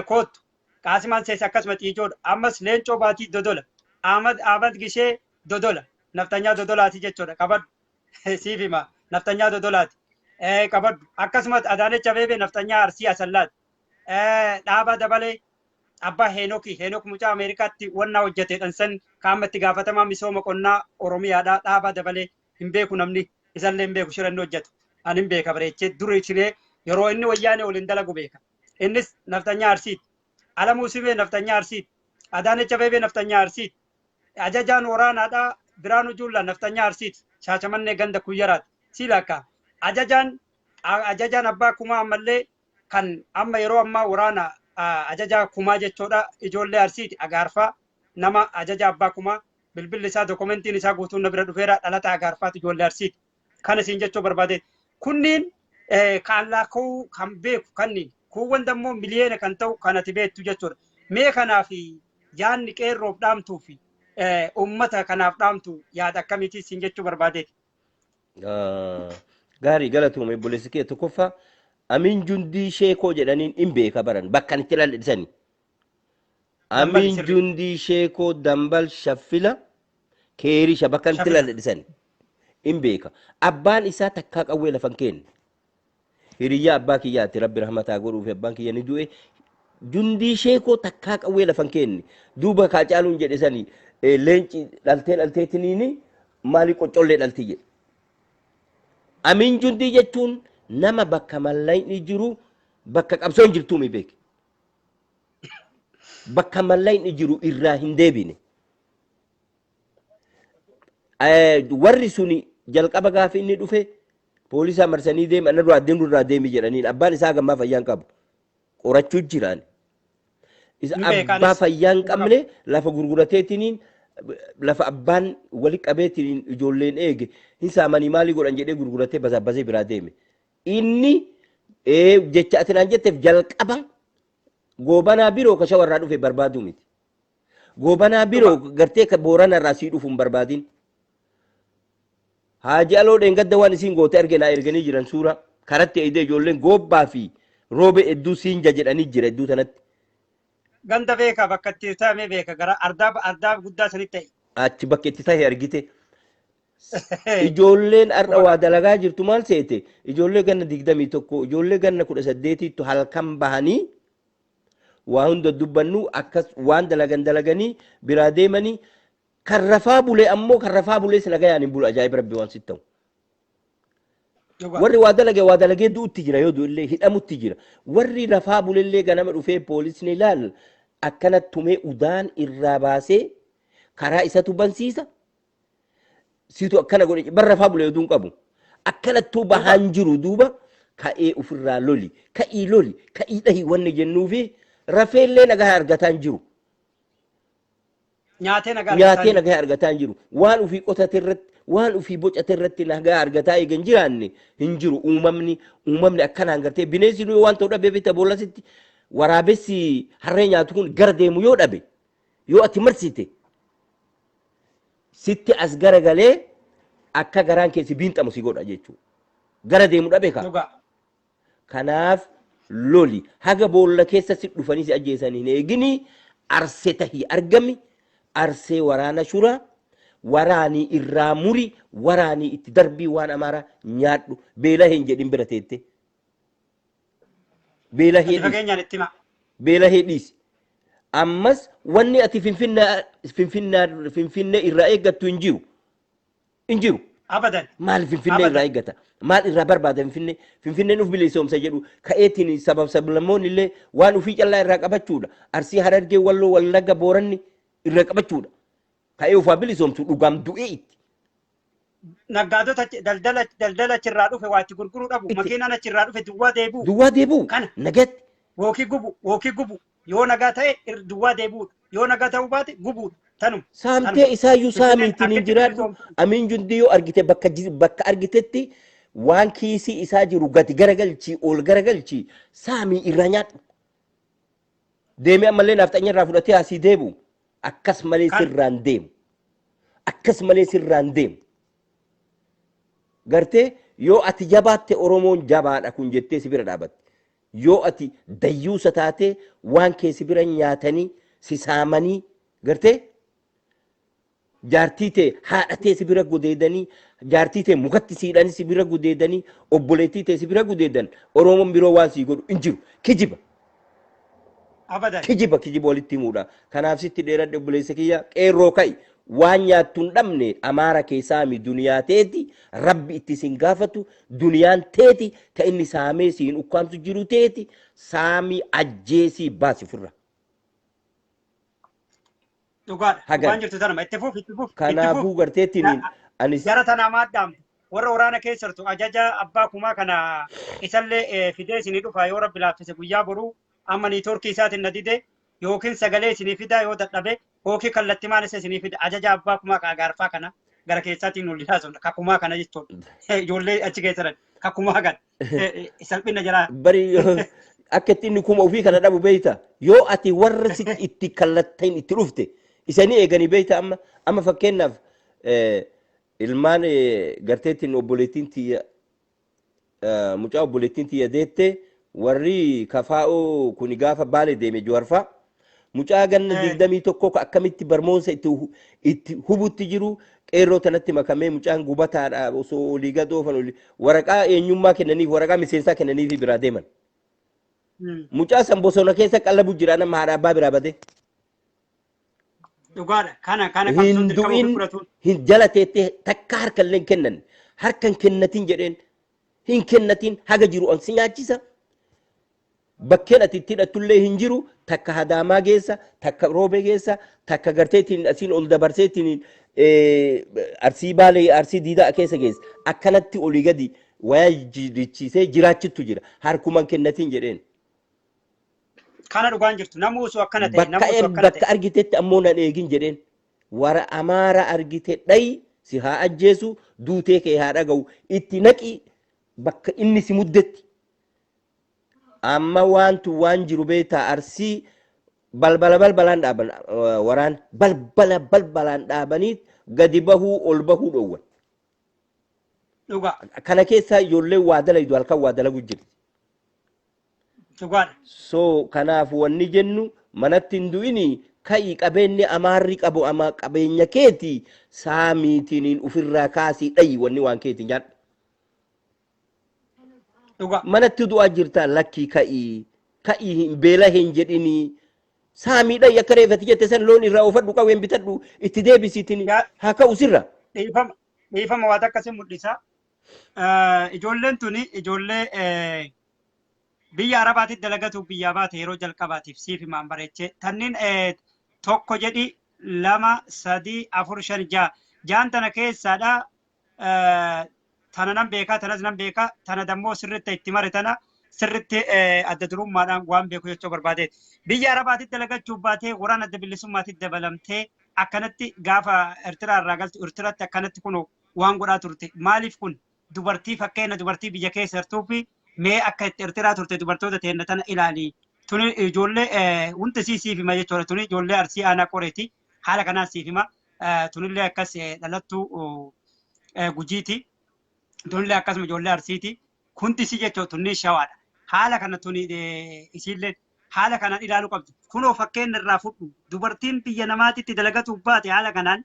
kootu Qaasim Ansees akkasuma xiijoodha ammas leencoo baatii dodola Ahmad Gishee dodola naftanyaa dodolaati jechuudha qabadhu siif hima naftanyaa dodolaati qabadhu akkasumas Adaanech Abeebee naftanyaa Arsii Asallaati dhaabaa dabalee abbaa Heenok mucaa Ameerikaatti wannaa hojjeteedhan san kaammatti gaafatamaa misooma qonnaa Oromiyaadhaa dhaabaa dabalee hin beeku namni isallee hin beeku shirannoo hojjetu ani hin beeka bareechee duri shiree yeroo inni wayyaanee waliin dalagu beeka innis naftanyaa Arsiiti Alamuu Simee naftanyaa Arsiiti Adaanech Abeebee naftanyaa Arsiiti ajajaan waraanaadhaa Biraanuu Juullaa naftanyaa Arsiiti Shaashamannee ganda Kuyyaraati siilakka ajajaan abbaa kumaa ammallee kan amma yeroo ammaa waraana ajajaa kumaa jechuudha ijoollee Arsiiti Agaarfaa nama ajaja abbaa kumaa bilbilli isaa dokumentiin isaa guutuun na bira dhufeera dhalata Agaarfaatu ijoollee Arsiiti kan isin jechuu barbaade kunniin kan laakuu kan beeku kanniin kuuwwan dammoo miliyoona kan ta'u kan ati beektu jechuudha mee kanaaf yaanni qeerroof dhaamtuu fi ummata kanaaf dhaamtu yaada akkamiiti isin jechuu barbaade. Gaarii galatuume obboleessi kee tokkoffaa Amin Jundii Sheekoo jedhaniin hin beeka baran bakka itti lallisani. Amin Jundii Sheekoo Dambal Shaffila Keerisha bakka itti lallisani hin beeka. Abbaan isaa takkaa qawwee lafan kenne. Hiriyyaa abbaa kiyyaatti rabbi rahmataa godhuuf abbaan kiyya ni du'e. Jundii Sheekoo takkaa qawwee lafan kenne. Duuba Haacaaluun jedhe sani leenci dhalteetiniini maali qoccollee dhalti jedhe. Amin Jundii jechuun nama bakka mallayni jiru bakka qabsoon jirtuu mi beeke. Bakka mallayni jiru irraa hin deebine. Warri suni jalqaba gaafa inni dhufe poolisaa marsanii deema ana dura addeen irraa deemi jedhaniin abbaan isaa gammaa fayyaan qabu. qorachuu jiraan. Isa abbaa fayyaa hin qabne lafa gurgurateetiniin lafa abbaan wali qabeetiniin ijoolleen eege hin saamanii maalii godhan jedhee gurguratee bazaabazee biraa deeme. Inni jecha ati naan jetteef jalqaba goobanaa biroo ka shawarraa dhufe barbaadu miti. Goobanaa biroo gartee ka boorana irraa sii dhufu hin barbaadin. Haaji aloo dheengadda waan isiin goote arginaa erganii jiran suura karatti eeyidee ijoolleen goobbaa fi roobe hedduu siinja jedhanii jira hedduu tanatti. Ganda beeka bakka itti taa'amee beeka gara ardaa guddaa sanitti ta'e. Achi bakka itti ta'e argite. Ijoolleen har'a waa dalagaa jirtu maal seete ijoollee ganna 21 ijoollee ganna 18 halkan bahanii waa hunda dubbannu akkas waan dalaganii biraa deemanii kan rafaa bulee ammoo kan rafaa bulee sila gayaan hin bulu ajaa'iba rabbi waan sitti ta'u. Warri waa dalagee du'utti jira yoo du'illee hidhamutti jira. Warri rafaa bulellee ganama dhufee poolisni ilaal akkanatti tumee udaan irraa baasee karaa isatu bansiisa. Situ akkana godhe bar rafaa bulee oduun qabu. Akkanattuu bahaan jiru duuba ka'ee ofirraa loli ka'ii dhahi wanni jennuufi rafeellee nagaa argataan jiru. Nyaatee nagaa argataan jiru. Waan ofii qotate irratti waan ofii bocate irratti nagaa argataa eegan jiraanne hin jiru uumamni akkanaan gartee bineensi nuyi waan ta'u dhabe bita boolasitti waraabessi harree nyaatu kun gara deemu yoo dhabe yoo ati marsite sitti as garagalee akka garaan keessi biinxamu si godha jechuudha. Gara deemu dhabe kaa. Kanaaf loli haga boolla keessa si dhufanii si ajjeesanii eegini arsee tahii argami arsee waraana shuraa. Waraanii irraa muri waraanii itti darbii waan amara nyaadhu beela hin jedhin bira teette. Beela hedhiis. Ammas wanni ati finfinnee irraa eeggattu hin jiru. Abadan. Maal finfinnee irraa eeggata? Maal irraa barbaada finfinnee? Finfinneen uf bilisoomsa jedhu ka'eetiin sablammoonni illee waan ufii callaa irraa qabachuudha. Arsii Harargee Walloo Wallagga Booranni irraa qabachuudha. Ka'ee ufaa bilisoomsu dhugaam du'ee itti. Naggaadota daldala achirraa dhufe waa itti gurguruu dhabu. Makiinaan achirraa dhufe duwwaa deebi'u. Duwwaa deebi'u. Kana nagatti. Wookii gubu. Yoo nagaa ta'e duwwaa deebi'u. Yoo nagaa ta'uu baate gubuudha. Tanum. Saamtee isaayyuu saamiitiin hin jiraadhu. Amiin jundi yoo argite bakka argitetti waan kiisii isaa jiru gati garagalchii ol garagalchii saamii irra nyaadhu. Deemee ammallee naaftanya irraa fudhatee asii deebi'u. Akkas malee sirraan deemu. Gartee yoo ati jabaatte Oromoon jabaadha kun jettee si bira dhaabatte. Yoo ati dayyuusa taate waan kee si bira nyaatanii si saamanii gartee jaartii ta'e haadha ta'e si bira gudeedanii jaartii ta'e mukatti siidhanii si bira gudeedanii obboleettii ta'e si bira gudeedan Oromoon biroo waan sii godhu hin jiru kijiba. Kijiba walitti himuudha. Kanaaf sitti dheeradhe obboleessa kiyya qeerroo ka'i waan nyaattu hin dhabne amaara keessaami duniyaa teeti rabbi itti sin gaafatu duniyaan teeti ka inni saamee siin ukkaamsu jiru teeti saamii ajjeesii baasi furra. Dhugaadha. Waan jirtu tanuma itti fuuf. Kanaafuu garteettiin anis. Jara tanaa maaddaamtu warra waraana keessa jirtu ajaja abbaa kumaa kana isallee fidee isinii dhufa yoo rabbi laaffise guyyaa boruu. Amma niitoorkii isaatiin na dide yookiin sagalee isinii fida yoo dadhabe yookiin kallattii maal isa isinii fida ajaja abbaa kumaa gaarfaa kana gara keessaatiin ol ilaasun kakkumaa kana jechuudha. Ijoollee achi keessa jiran kakkumaa kana salphina jira. Bari akka inni kuma ofii kana dhabu beeyta yoo ati warra itti kallattiin itti dhufte isanii eeganii beeyta amma fakkeenyaaf ilmaan garteettiin obboleettiin tiyya mucaa obboleettiin tiyya deette. Warri kafaa'oo kuni gaafa baale deeme Jawaarfaa mucaa ganna 21 akkamitti barmoonsa itti hubutti jiru qeerroo tanatti makamee mucaan gubataadha osoo olii gadoofan waraqaa eenyummaa kennaniif waraqaa miseensaa kennaniif biraa deeman. Mucaa san bosona keessa qallabu jira nama haadha abbaa biraa bade. Dhugaadha. Kana qabsuun dirqama fudhatuun. Hin jala teettee takka harkallee hin kennan harkan kennatiin jedheen hin kennatiin haga jiru on si nyaachisa. Bakkeen ati itti hidhattullee hin jiru takka hadaamaa geessa takka roobee geessa takka garteetiin asiin ol dabarseetiin arsii baalee arsii diidaa keessa geessa akkanatti olii gadi wayaa jirichiisee jiraachittu jira harkuman kennatiin jedheen. kana dhugaan jirtu namuu osoo akkana ta'e namuu osoo akkana bakka argitetti ammoo nan eegin jedheen wara amaara argite dhayi si haa ajjeesu duutee kee haa dhaga'u itti naqi bakka inni si muddetti amma waantu waan jiru beektaa arsii balbalaan dhaaban waraan balbalaan dhaabanii gadi bahuu ol bahuu dhoowwan. dhugaa Kana keessaa ijoollee waa dalaydu halkan waa dalagu jirti. dhugaadha. So kanaaf wanni jennu manatti hin du'ini ka'ii qabeenyi amaarri qabu ama qabeenya keeti saamiitiin ofirraa kaasii dhayi wanni waan keeti nyaadhu. dhugaa Manatti du'aa jirta lakkii ka'ii beela hin jedhini saamii dhayi akka reeffati jette san loon irraa ofadhu qawween bitadhu itti deebisiitiin haa ka'u sirra. dhiifama waan akkasii mul'isa. Ijoolleen tuni ijoollee biyya Arabaatti dalagatu biyya baate yeroo jalqabaatiif siif himaan bareechee tanniin tokko jedhi 2 3 4 5 6 jaan tana keessaadha tana nan beekaa tanas nan beekaa tana dammoo sirritti itti mare tana sirritti adda durummaadhaan waan beeku jechuu barbaadeeti. Biyya Arabaatti dalagachuuf baatee waraana adda bilisummaatti dabalamtee akkanatti gaafa Eertiraa irraa galtu Eertiraatti akkanatti kun waan godhaa turte. Maaliif kun dubartii fakkeenya dubartii biyya keessa jirtuu fi mee akka itti Eertiraa turte dubartoota teenya tana ilaali. Tuni ijoollee hundi siif hima jechuudha. Tuni ijoollee arsii aanaa qoreeti. Haala kanaan siif hima. Tunillee akkas dhalattuu gujiiti. Tunillee akkasuma ijoollee arsiiti. Hundi si jechuudha. Tunni shawaadha. Haala kana tuni isiillee haala kanaan ilaaluu qabdu. Kunoo fakkeenya irraa fudhu. Dubartiin biyya namaatitti dalagatuuf baate haala kanaan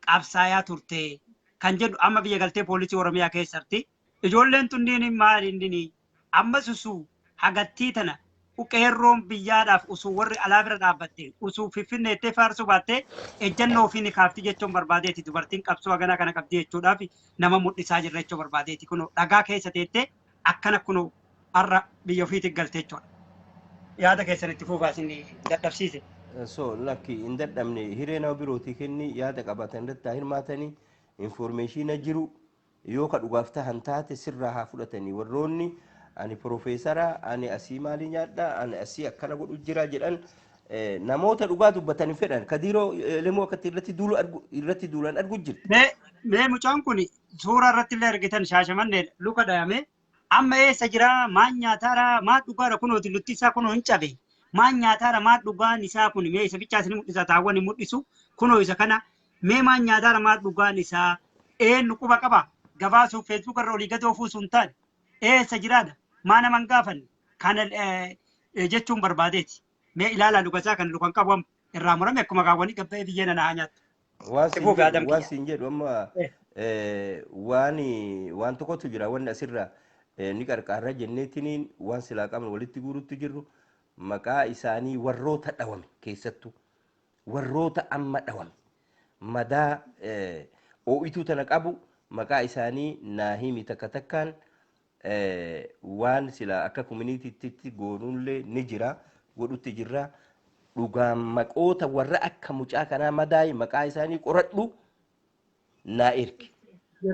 qabsaayaa turte. Kan jedhu amma biyya galtee poolisii Oromiyaa keessatti. Ijoolleen tunniin maaliin amma susuu hagattii tana qeerroon biyyaadhaaf usuu warri alaa bira dhaabbatte usuu finfinneettee faarsuu baattee ejjannoo ofii ni kaafti jechuun barbaadeeti. Dubartiin qabsoo haganaa kana qabdi jechuudhaaf nama mul'isaa jirra jechuun barbaadeeti. Kun dhagaa keessa teettee akkana kun har'a biyya ofiitti galtee jechuudha. Yaada keessanitti fuufaa isin dadhabsiise. So lakki hin dadhabne hiree nama birootii kenni yaada qabatan irratti hirmaatanii informeeshina jiru yoo ka dhugaaf tahan taate sirraa haa fudhatanii warroonni ani profeesara ani asii maali nyaadha ani asii akkana godhu jira jedhan namoota dhugaa dubbatan fedhan kadiiroo lemoo akkatti irratti duulan argu jirti. Mee mucaan kun suuraa irratti illee argitan shaashamannee luka dhayame amma eessa jira maan nyaataara maan dhugaadha kunooti lutti isaa kunoo hin cabe maan nyaataara maan dhugaan isaa kun mee isa bichaa isin mul'isa taawwan hin mul'isu kunoo isa kana mee maan nyaataara maan dhugaan isaa eenyu quba qaba gabaasuuf feesbuuk irra olii gad oofuu sun taane eessa jiraadha maa naman gaafanne kana jechuun barbaadeeti. Mee ilaalaa lukasaa kan lukan qabu irraa murame akkuma kaawwanii gabba'ee biyyee nanaa nyaattu. Waan siin jedhu amma waan tokkotu jira wanni asirra ni qarqaarra jenneetiniin waan silaa qabnu walitti guurutti jirru maqaa isaanii warroota dhawame keessattuu warroota amma dhawame madaa oo'ituu tana qabu maqaa isaanii naa himi takka takkaan waan silaa akka koominiitiitti goonuullee ni jira godhutti jirra dhugaan maqoota warra akka mucaa kanaa madaa'e maqaa isaanii qoradhu naa ergi.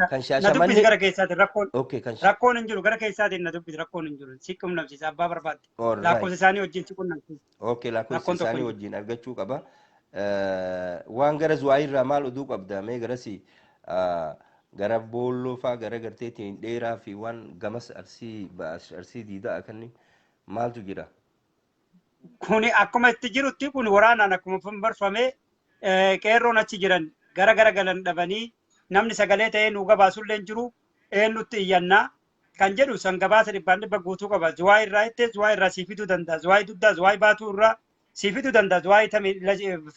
Kan shaashamannee gara keessaatiin rakkoon hin jiru gara keessaatiin na dubbisi rakkoon hin jiru si qunnamsiisa abbaa barbaadde lakkoofsa isaanii wajjin si qunnamsiisa. Lakkoofsa isaanii wajjin argachuu qaba. Waan gara zuwaayii irraa maal oduu qabda mee garasi gara boolloo faa gara garteetiin dheeraa fi waan gamas arsii diidaa kan maaltu jira. Kuni akkuma itti jirutti kun waraanaan akkuma barfamee qeerroon achi jiran gara galan dhabanii namni sagalee ta'ee nu gabaasullee hin jiru eenyutti iyyannaa kan jedhu san gabaasa dhibbaan dhibba guutuu qaba. Zuwaa irraa itti zuwaa irraa sii fiduu danda'a. Zuwaa duddaa zuwaa baatuu irraa sii fiduu danda'a. Zuwaa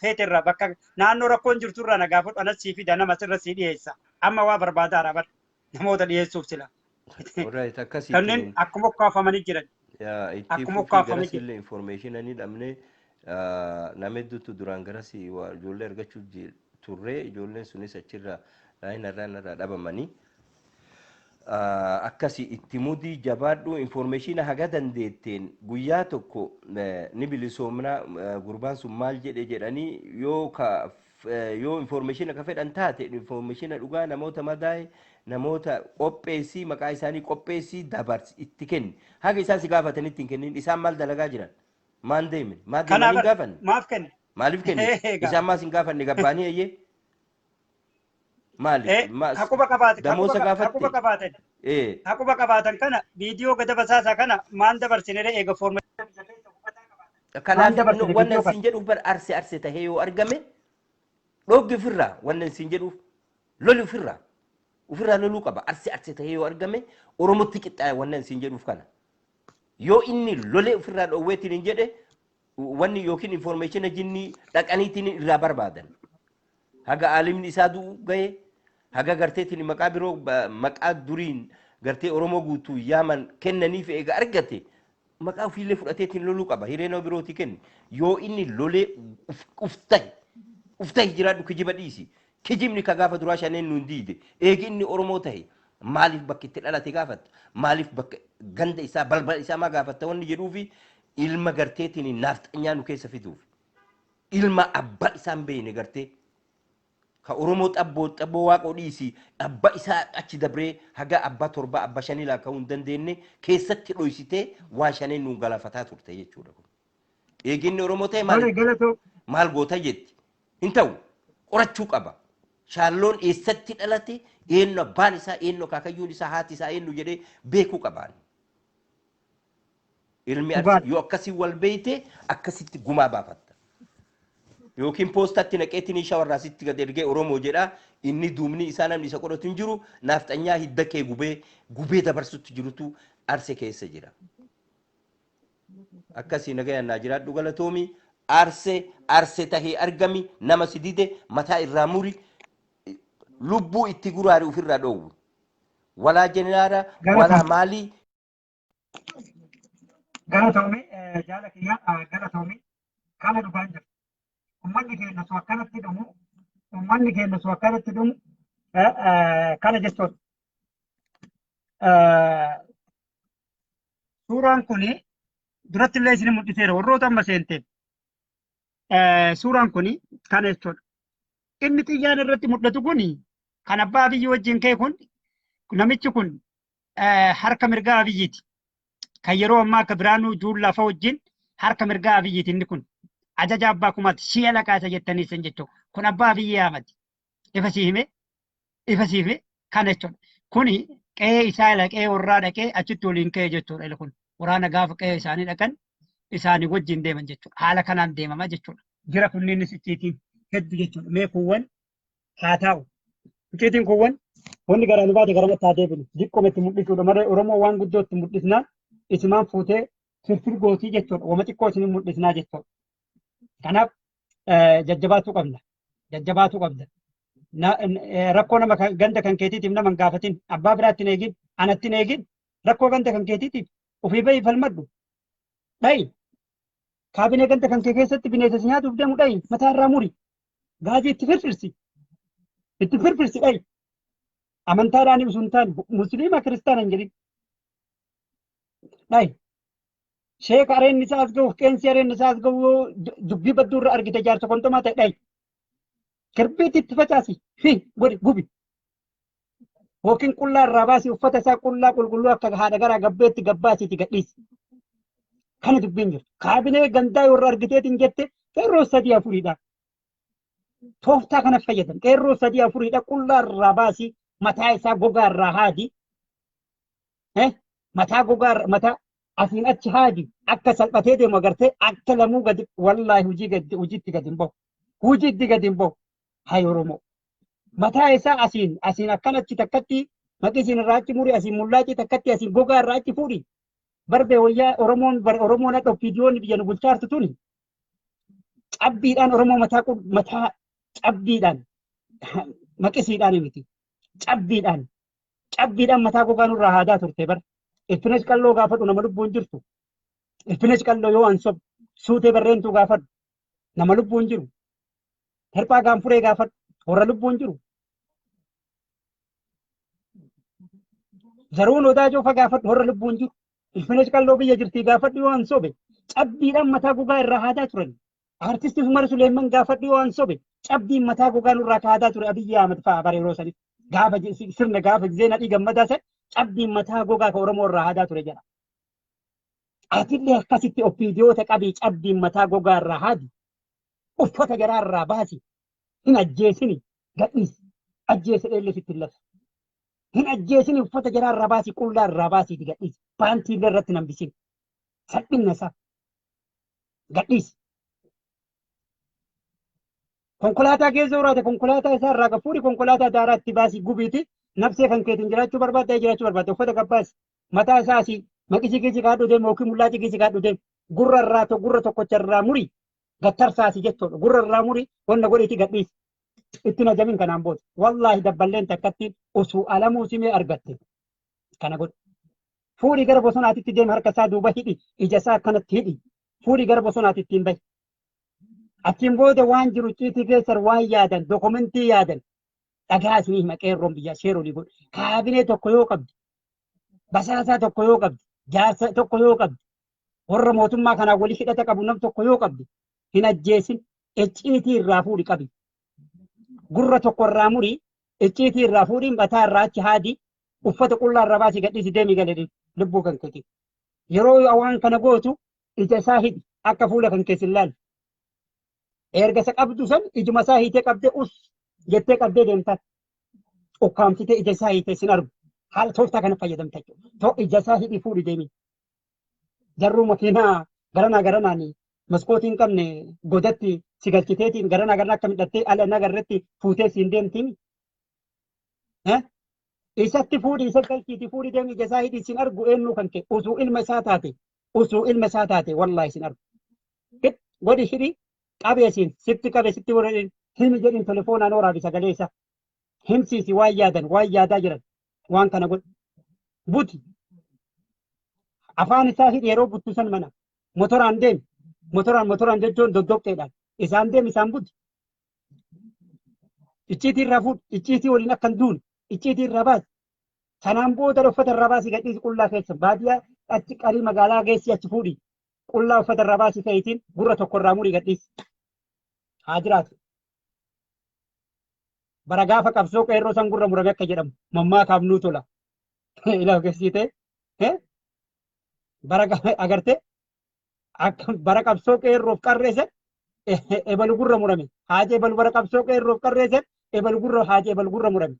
feete irraa bakka naannoo rakkoon jirtu irraa nagaa fudhu anas sii fida nama sirra sii dhiyeessa. Amma waa barbaadaa arabar namoota dhiyeessuuf sila. Kanneen akkuma kaafamanii jiran. Akkuma kaafamanii jiran. Information ni dhabne nama hedduutu duraan garasi ijoollee argachuu turre ijoolleen sunis achirraa irraa dhabamanii. Akkasi itti mudii jabaadhu information haga dandeetteen guyyaa tokko ni bilisoomna gurbaan sun maal jedhanii yoo information akka fedhan taate information dhugaa namoota madaa'e namoota qopheessii maqaa isaanii qopheessii dabarsi itti kenni haga isaan si gaafatanitti hin kennin isaan maal dalagaa jiran maan deemin maa Kana deemanii bar gaafan maaf kenne. maaliif kennite isaan maas hin gaafanne gabbaanii eeyyee maaliif maas Haquba qabaate damoosa haquba gaafatte qabaatan ee haquba qabaatan kana viidiyoo gada basaasaa kana maan dabarsinere eega foorma maan kanaaf dabarsine wannan viidiyoo kana. siin jedhuuf bar arse tahee yoo argame dhoggi ofirraa wannan siin jedhuuf loli ofirraa loluu qaba arse tahee yoo argame oromotti qixxaa'e wannan siin jedhuuf kana yoo inni lolee ofirraa dhoowweetiin hin jedhe wanni yookiin information jinni dhaqaniitiin irraa barbaadan haga aalimni isaa du'u gahe haga garteetiin maqaa biroo maqaa duriin gartee oromoo guutuu yaaman kennaniif eega argate maqaa ofiillee fudhateetiin loluu qaba hireenoo birooti kenni yoo inni lolee uftahi jiraadhu kijiba dhiisi kijibni ka gaafa duraa shaneen nuun diide eegi inni oromoo tahe maaliif bakka itti dhalate gaafatta maaliif bakka ganda isaa balbala isaa maa gaafatta wanni jedhuufi ilma garteetiin naafxanyaa nu keessa fiduuf ilma abbaa isaan beeyne gartee ka oromoo xabboo waaqoo dhiisi abbaa isaa achi dabree haga abbaa torba abbaa shanii laaka'uu hin dandeenye keessatti dhoysitee waan shaneen nuun galaafataa turte jechuudha kun eeginni oromoo ta'e maal goota jetti hin ta'u qorachuu qaba shaalloon eessatti dhalate eenyu abbaan isaa eenyu akaakayyuun isaa haati isaa eenyu jedhee beekuu qabaan ilmi yoo akkasii wal beeyte akkasitti gumaa baafatta yookiin poostatti naqeetiin shawarraa sitti gad ergee oromoo jedha inni duumni isaa namni isa qodhatu hin jiru naafxanyaa hidda kee gubee dabarsutti jirutu arse keessa jira akkasii nagayaan naa jiraadhu galatoomi arse tahee argami nama si dide mataa irraa muri lubbuu itti guraari ofirraa dhoowwu walaa jeneraara walaa maalii galatoome jaala kiyya galatoome kana dhugaan jira ummanni keenya osoo akkanatti dhumu kana jechuudha. Suuraan kuni duratti illee isin mul'iseera warroota amma seenteef suuraan kuni kana jechuudha. Inni xiyyaan irratti mul'atu kuni kan abbaa biyyi wajjin ka'e kun namichi kun harka mirgaa biyyiiti. Kan yeroo ammaa akka Biraanuu Juullaa fa'a wajjin harka mirgaa biyyiiti inni kun. Ajaja abbaa kumaati shi'a laqaasa jettanii san jechuudha. Kun abbaa biyyi yaamati. Ifa siifime kana jechuudha. Kuni qe'ee isaa laqee warraa dhaqee achitti waliin ka'e jechuudha. Kun waraana gaafa qe'ee isaanii dhaqan isaanii wajjin deeman jechuudha. Haala kanaan deemama jechuudha. Jira kunniinis icciitiin hedduu jechuudha. Mee kuuwwan haa taa'u. Icciitiin kuuwwan wanni garaan baate garamatti haa deebinu. Diqqooma itti mul'isuudha. Malee Oromoo waan guddoo itti mul'isnaan isimaan fuutee firfirgootii jechuudha. Wama xiqqoo isin mul'isnaa jechuudha. Kanaaf jajjabaatu qabda. Rakkoo nama ganda kan keetiitiif nama hin gaafatin abbaa biraatti hin eegin anatti hin eegin rakkoo ganda kan keetiitiif ofii bahi falmadhu dhayi kaabinee ganda kan kee keessatti bineensa nyaatuuf deemu dhayi mataa irraa muri gaazii itti firfirsi dhayi amantaadhaan ibsu hin taane musliima kiristaana hin jedhin dhayi sheeka areen isaa as ga'uuf qeensi areen isaa as ga'u dubbii badduu irra argite jaarsa kontomaa ta'e dhayi kirbiitti itti facaasi fi godhi gubi yookiin qullaa irraa baasii uffata isaa qullaa qulqulluu akka haadha garaa gabbeetti gabbaasiiti gadhiisi kana dubbiin jirtu kaabinee gandaa yoo irra argiteetiin jette qeerroo 3-4dha tooftaa kana fayyadamu qeerroo 3-4dha qullaa irraa baasii mataa isaa gogaa irraa haadi mataa gogaa mataa asiin achi haadi akka salphatee deemu agartee akka lamuu gadi wallaahi hojiitti gadi hin bahu hojiitti gadi hin bahu haa Oromoo mataa isaa asiin akkanatti takkatti maqisiin irraa achi muri asiin mullaachi takkatti asiin gogaa irraa achi fuudhi barbee wayyaa Oromoon hadha viidiyoon biyya nu bulchaartu tuni cabbiidhaan Oromoo mataa cabbiidhaan maqisiidhaan miti cabbiidhaan mataa gogaa nurraa haadaa turte bara ilfinesh qalloo gaafadhu nama lubbuun jirtu ilfinesh qalloo yoo ansob suutee barreentuu gaafadhu nama lubbuun jiru herphaa gaanfuree gaafadhu warra lubbuun jiru zaruun odaajoo fa gaafadhu warra lubbuun jiru ilfinesh qalloo biyya jirtii gaafadhu yoo ansobe cabbiidhaan mataa gogaa irraa haadaa turan artistii Umar Suleeman gaafadhu yoo ansobe cabbiin mataa gogaa nurraa haadaa ture Abiyyi Ahmad fa'a bara yeroo sanitti gaafa sirna gaafa zeenaa dhii gammadaa san cabbiin mataa gogaa ka Oromoo irraa haadaa ture jedha. Atillee akkasitti opiidiyoota qabii cabbiin mataa gogaarraa haadi. Uffata garaarraa baasi. Hin ajjeesini gadhiisi. Ajjeese dheellee sitti hin lafa. Hin ajjeesini uffata garaarraa baasi qullaarraa baasiiti gadhiisi. Paantiillee irratti nambisin. Salphina isaa. Gadhiisi. Konkolaataa geessoo raate konkolaataa isaa irraa gafuuri konkolaataa daaraa itti baasii gubiiti. Nafsee kan keetiin jiraachuu barbaadde uffata gabbaasi. Mataa isaa asii maqisii keessa kaadhu deemu yookiin mullaatii keessa kaadhu deemu. Gurra irraa gurra tokkocha irraa muri gattarsaasi jechuudha. Gurra irraa muri wanna godheeti gadhiisi. Itti na jamin kanaan booda. Wallaahi dabballeen takkatti osoo alamuu simee argatte. Kana godhe. Fuudhii gara bosonaatitti deemu harka isaa duuba hidhi. Ija isaa akkanatti hidhi. Fuudhii gara bosonaatitti hin bahi. Achiin booda waan jiru ciitii keessa waan yaadan dokumentii yaadan. Dhagaa isinii hima qeerroon biyyaa sheerolii godhe. Kaabinee tokko yoo qabdi. Basaasaa tokko yoo qabdi. Jaarsa tokko yoo qabdi. Warra mootummaa kanaan walii hidhata qabu nam tokko yoo qabdi. Hin ajjeesin. Icciitii irraa fuudhi qabi. Gurra tokko irraa murii. Icciitii irraa fuudhi mataa irraa achi haadii. Uffata qullaa irraa baasii gadhiisi deemii galee lubbuu kan keeti. Yeroo waan kana gootu ija isaa hidhi akka fuula kan keessi ilaalu. Erga isa qabdu san ijuma isaa hiitee qabdee jettee qabdee deemtaan. Ukkaamsitee ija isaa hiitee sin argu. Haala tooftaa kana fayyadamta jechuudha. Ija isaa hidhi fuudhi deemii. Jarruu makiinaa garanaan maskootii hin qabne godatti si galchiteetiin garanaa akka midhattee ala nagarretti fuutee siin deemtiin. Isatti fuudhi isa galchiiti fuudhi deemii ija isaa hidhi sin argu eenyu kan kee usuu ilma isaa taate wallaahi sin argu. Godhi hidhi qabeesiin sitti qabe sitti godhaniin himi jedhin telefoonaan waraabi sagalee isaa. Himsiisi waan yaadaa jiran waan kana godhi. Buti. Afaan isaa hidhi yeroo buttu san mana. Motoraan deemi. Motoraan jechuun doddoqqeedhaan. Isaan deemi isaan buti. Icciitii irraa fuudhi. Icciitii waliin akka hin duune. Icciitii irraa baasi. Sanaan booda uffata irraa baasii gadhiisi qullaa keessa. Baadiyyaa achi qarii magaalaa geessi achi fuudhi. Qullaa uffata irraa baasii fe'iitiin gurra tokko irraa murii gadhiisi. Haa jiraatu. Bara gaafa qabsoo qeerroo san gurra murame akka jedhamu mammaa kaafnuu tola. Ilaaf geessitee. Bara agartee bara qabsoo qeerroof qarreessan ebalu gurra murame. Haaji ebalu bara qabsoo qeerroof qarreessan ebalu gurra murame.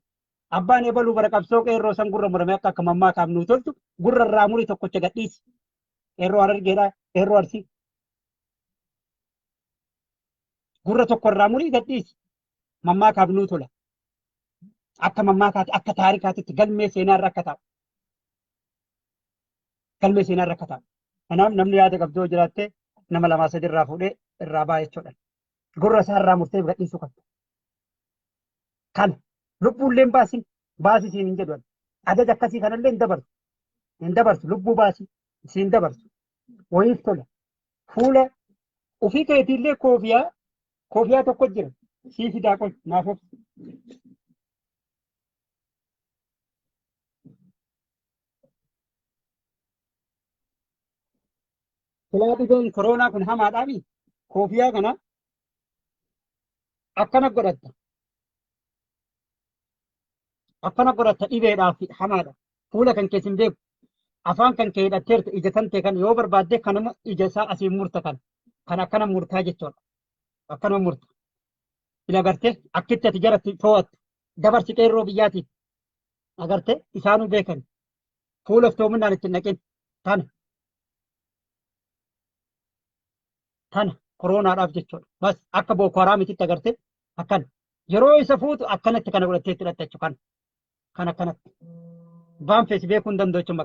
Abbaan ebalu bara qabsoo qeerroo san gurra murame akka mammaa kaafnuu toltu gurra irraa murii tokkocha gadhiisi. Qeerroo Harargeedhaa qeerroo Arsii. Gurra tokko irraa murii gadhiisi. Mammaa kaafnuu tola. Akka mammaa kaati akka taarikaatitti galmee seenaa irra akka taa'u. Galmee seenaa irra akka taa'u. Kanaaf namni yaada qabdoo jiraattee nama lamaa sadi irraa fuudhee irraa ba'a jechuudha. Gurra isaa irraa murtee gadhiisuu qabda. Kana lubbuulleen baasisiin hin jedhu. Ajaja akkasii kanallee hin dabarsu lubbuu baasii siin dabarsu. Wayiif tola. Fuula ofii keetiillee koofiyaa tokko jira. Sii fidaa qol naaf of. Filaa dhibeen koronaa kun hamaadhaami. Koofiyaa kana akkana godhatta. Akkana godhatta dhibeedhaaf hamaadha. Fuula kan keessin beeku. Afaan kan kee hidhatteertu ija kan ta'e kan yoo barbaadde kanuma ija isaa asiin murta kan akkana murtaa jechuudha. Akkanuma murta. Ila agartee akkitti ati jaratti to'attu dabarsi qeerroo biyyaatiif agartee isaanuu beekan fuula toominaan itti naqin tana koroonaadhaaf jechuudha. Bas akka Booko Haraamitti agartee akkana yeroo isa fuutu akkanatti kana godhattee itti hidhatta jechuudha. Kana akkanatti baanfees beekuu hin danda'u jechuudha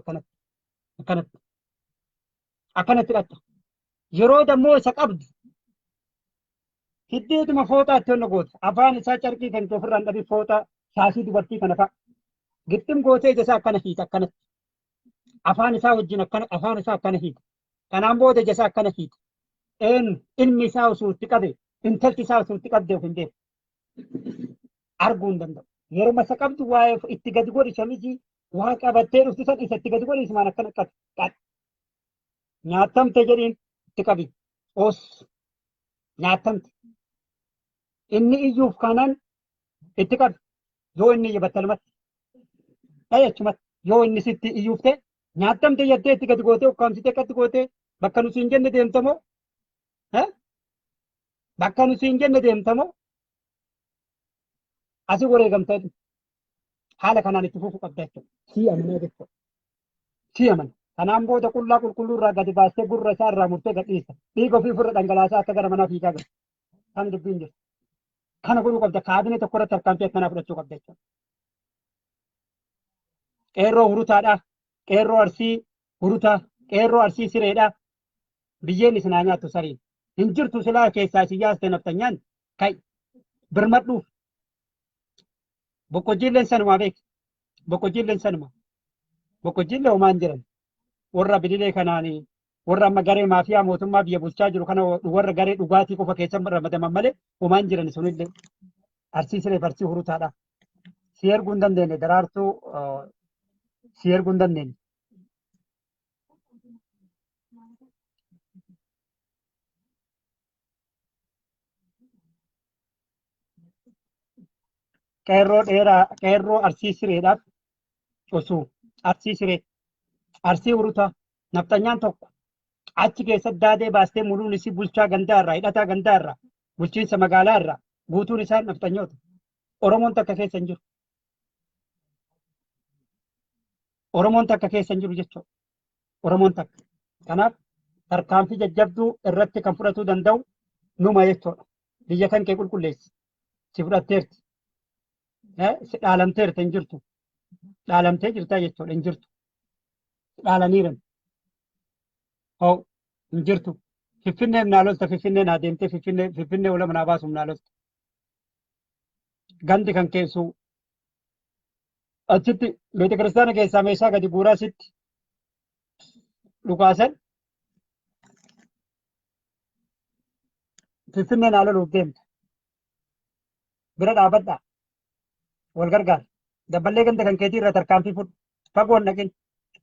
akkanatti hidhatta. Yeroo dammoo isa qabdu hiddeetuma fooxaatti onna goota. Afaan isaa carqii kan ofirraan dhabii fooxaa shaashii dubartii kana fa'a. Gittim gootee ija isaa akkana hiita akkanatti. Afaan isaa wajjin afaan isaa akkana hiita. Kanaan booda ija isaa akkana hiita. Ilmi isaa osoo itti qabe intalti isaa osoo itti qabde of hin beeku. Arguu hin danda'u. Yeroo masa qabdu waa'ee itti gadi godhi shamizii waa qabattee dhuftu san isa itti gadi godhi ismaan akkana qabu. Nyaatamte jedhiin itti qabi. Os nyaatamte. Inni iyyuuf kanan itti qabi. Yoo inni iyya battalumatti. Achumatti yoo inni sitti iyyuuf ta'e Nyaatamte jettee itti gadi gootee ukkaamsitee akkatti gootee bakka nuti hin jenne deemtamoo? Bakka nuti hin jenne deemtamoo? Asii wareegamtee haala kanaan itti fufuu qabda jechuudha. Sii amanee jechuudha. Sii amana. Kanaan booda qullaa qulqulluu irraa gadi baastee gurra isaa irraa murtee gadhiista. Dhiiga ofii ofirra dhangalaasaa akka gara manaa fiigaa galu. Kan dubbiin jiru. Kana godhuu qabda. Kaabinee tokko irratti harkaanfii akkanaa fudhachuu qabda jechuudha. Qeerroo hurutaadhaa. Qeerroo arsii hurutaa. Qeerroo arsii sireedhaa. Biyyeen isin haa nyaattu sariin. Hin jirtu silaa keessaa isin yaastee naftanyaan kai birmadhuuf. Boqqojjiilleen sanumaa beek. Boqqojjiilleen sanumaa. Boqqojjiillee homaan jiran. Warra bidilee kanaanii warra amma garee maafiyaa mootummaa biyya bulchaa jiru kana warra garee dhugaatii qofa keessan ramadaman malee homaan jiran sunillee arsii siree farsii hurutaadha. Si erguu hin dandeenye daraartuu si erguu hin dandeenye. Qeerroo dheeraa qeerroo arsii sireedhaaf osoo arsii siree arsii hurutaa naftanyaan tokko achi keessatti daadee baastee muluun isii bulchaa gandaa irraa hidhataa gandaa irraa bulchiinsa magaalaa irraa guutuun isaa naftanyoota. Oromoon takka keessa hin jiru. Oromoon takka keessa hin jiru jechuudha. Oromoon takka. Kanaaf tarkaanfii jajjabduu irratti kan fudhatuu danda'u numa jechuudha. Biyya kan kee qulqulleessi. Si fudhatteerti. Si dhaalamteerti hin jirtu. Dhaalamtee jirtaa jechuudha hin jirtu. Dhaalaniiran. Hoo hin jirtu. Finfinnee naa lolta Finfinnee naa deemtee Finfinnee olama naa baasuun naa lolta. Gandi kan keessuu achitti beete kiristaana keessaa meeshaa gadi guuraa sitti dhukaasan Finfinnee naa loluuf deemta. Bira dhaabadhaa. Wal gargaara. Dabballee ganda kan keetii irra tarkaanfii fudhu. Fagoon dhaqin.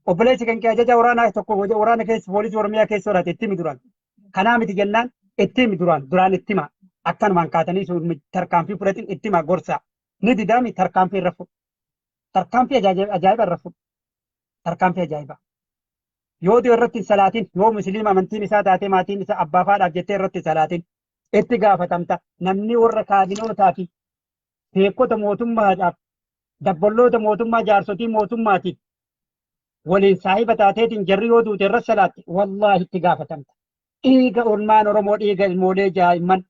Obboleessi kan kee ajaja waraanaa tokko waraana keessa poolisii Oromiyaa keessa horate itti himi duraan. Kanaa miti jennaan itti himi duraan itti hima. Akkanumaan kaatanii tarkaanfii fudhatin itti hima gorsaa. Ni didaami tarkaanfii irra fudhu. Tarkaanfii ajaa'iba irra fudhu. Tarkaanfii ajaa'iba. Yoo irratti hin salaatin yoo musliima amantiin isaa taatee maatiin isaa abbaa faadhaaf jettee irratti hin salaatin itti gaafatamta. Namni warra kaabinootaa fi beekota mootummaadhaaf dabballoota mootummaa jaarsotii mootummaatiif waliin saahiba taateetiin jarri yoo duute irra salaatte wallaahi itti gaafatamta. Dhiiga olmaan Oromoo dhiiga ilmoolee daa'imman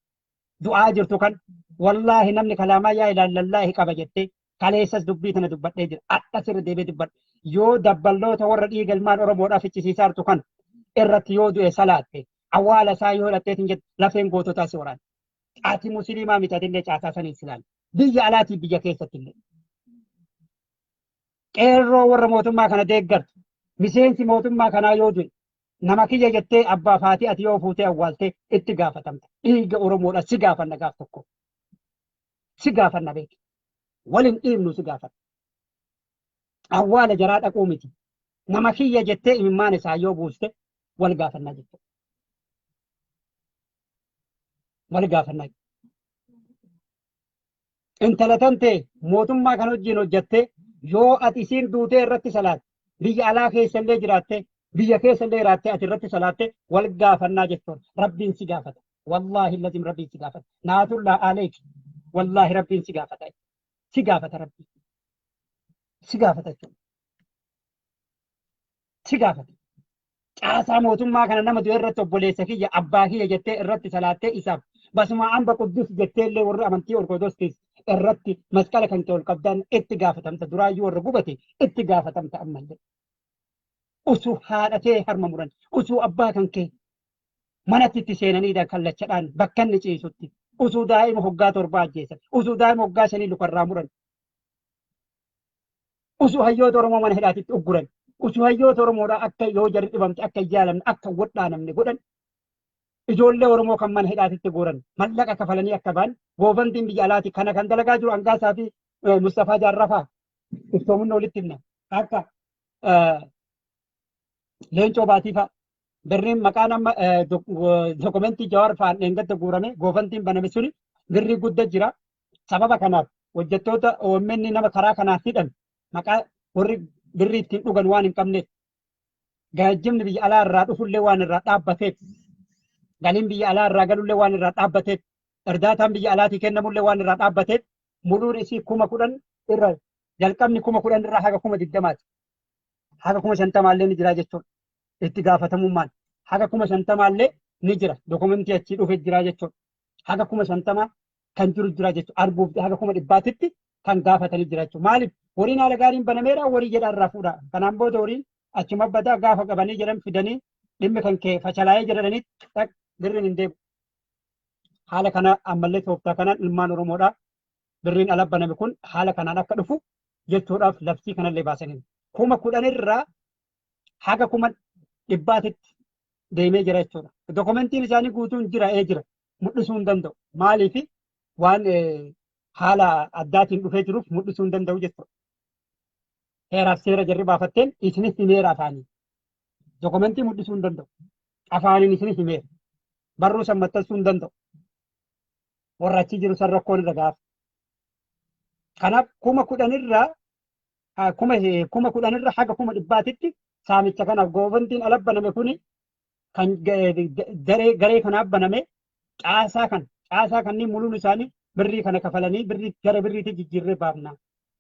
du'aa jirtu kan wallaahi namni kalaamaa yaa ilaallallaahi qaba jettee kaleessas dubbii tana dubbadhee jira. Adda sirri deebee dubbadhe. Yoo dabballoota warra dhiiga ilmaan Oromoodhaaf iccisiisaa jirtu kan irratti yoo du'e salaatte awwaala isaa yoo hidhatteetiin jette lafeen goototaa si waraana. Caatii musliimaa mitatillee caasaa saniin silaala. Biyya alaatii biyya keessatti illee. Qeerroo warra mootummaa kana deeggartu miseensi mootummaa kanaa yoo du'e nama kiyya jettee abbaa faatii ati yoo fuutee awwaaltee itti gaafatamta. Dhiiga Oromoodha si gaafanna gaaf tokko. Si gaafanna beeki. Waliin dhiibnu si gaafanna. Awwaala jaraa dhaquu miti. Nama kiyya jettee imimmaan isaa yoo buuste wal gaafanna jechuudha. Wal gaafanna. Intala tantee mootummaa kana wajjin hojjattee yoo ati isiin duutee irratti salaatte biyya alaa keessa illee jiraatte biyya keessa illee jiraatte ati irratti salaatte wal gaafannaa jechuudha. Rabbiin si gaafata. Wallaahi lazim rabbiin si gaafata. Naatullaa aleeki. Wallaahi rabbiin si gaafata. Si gaafata rabbiin. Si gaafata jechuudha. Si gaafata. Caasaa mootummaa kana nama du'e irratti obboleessa kiyya abbaa kiyya jettee irratti salaattee isaaf basuma amba quddus jettee illee warra amantii ortodoksii irratti masqala kan kee ol qabdaan itti gaafatamta duraayyuu warra gubate itti gaafatamta ammallee. Usuu haadhatee harma muran usuu abbaa kan kee manatti itti seenaniidha kallachadhaan bakka inni ciisutti usuu daa'ima hoggaa torbaa ajjeesan usuu daa'ima hoggaa shanii lukarraa muran usuu hayyoota Oromoo mana hidhaatitti ugguran usuu hayyoota Oromoodhaa akka yoo jarri dhibamte akka ijaalamne akka wadhaanamne godhan ijoollee Oromoo kan mana hidhaatitti guuran mallaqa kafalanii akka ba'an goofantiin biyya alaati kana kan dalagaa jiru Angaasaa fi Mustafaa Jaarrafaa iftoominna walitti himna akka Leencoo Baatiifaa birriin maqaan amma dokumentii Jawaar fa'aan dheengadda guurame goofantiin baname suni birrii guddaa jira. Sababa kanaaf hojjettoota OMN nama karaa kanaaf hidhan maqaa warri birrii ittiin dhugan waan hin qabneef Gaajjimni biyya alaa irraa dhufullee waan irraa dhaabbateef galiin biyya alaa irraa galullee waan irraa dhaabbateef irdaataan biyya alaatii kennamullee waan irraa dhaabbateef muluun isii 10,000 irra jalqabni 10,000 irraa haga 20,000 haga 50,000 illee ni jira jechuudha. Itti gaafatamummaan haga 50,000 illee ni jira. Dokumentii achii dhufe jira jechuudha. Haga 50,000 kan jiru jira jechuudha. Arguuf haga 100,000tti kan gaafatanii jira jechuudha. Maaliif horiin haala gaariin banameera horii jedhaa irraa fuudha. Kanaan booda horiin achuma badaa gaafa qabanii jedhan fidanii dhimmi kan kee fashalaayee jedhanii birriin hin deebi'u. Haala kana ammallee tooftaa kanaan ilmaan Oromoodhaa birriin ala baname kun haala kanaan akka dhufu jechuudhaaf labsii kanallee baasanii 10,000 irraa haga 100,000tti deemee jira jechuudha. Dokumentiin isaanii guutuun jira mul'isuu hin danda'u. Maaliif waan haala addaatiin dhufee jiruuf mul'isuu hin danda'u jechuudha. Heeraaf seera jarri baafatteen isinis himeera afaanii. Dokumentii mul'isuu hin danda'u. Afaaniin isinis himeera. Barruu san maxxansuu hin danda'u. Warra achi jiru san rakkoon irra gaafa. Kanaaf 10,000 irraa 10,000 irra haga 100,000tti saamicha kanaaf goobantiin ala baname kuni kan garee kanaaf baname caasaa kanneen muluun isaanii birrii kana kafalanii birrii gara birriitti jijjiirree baafna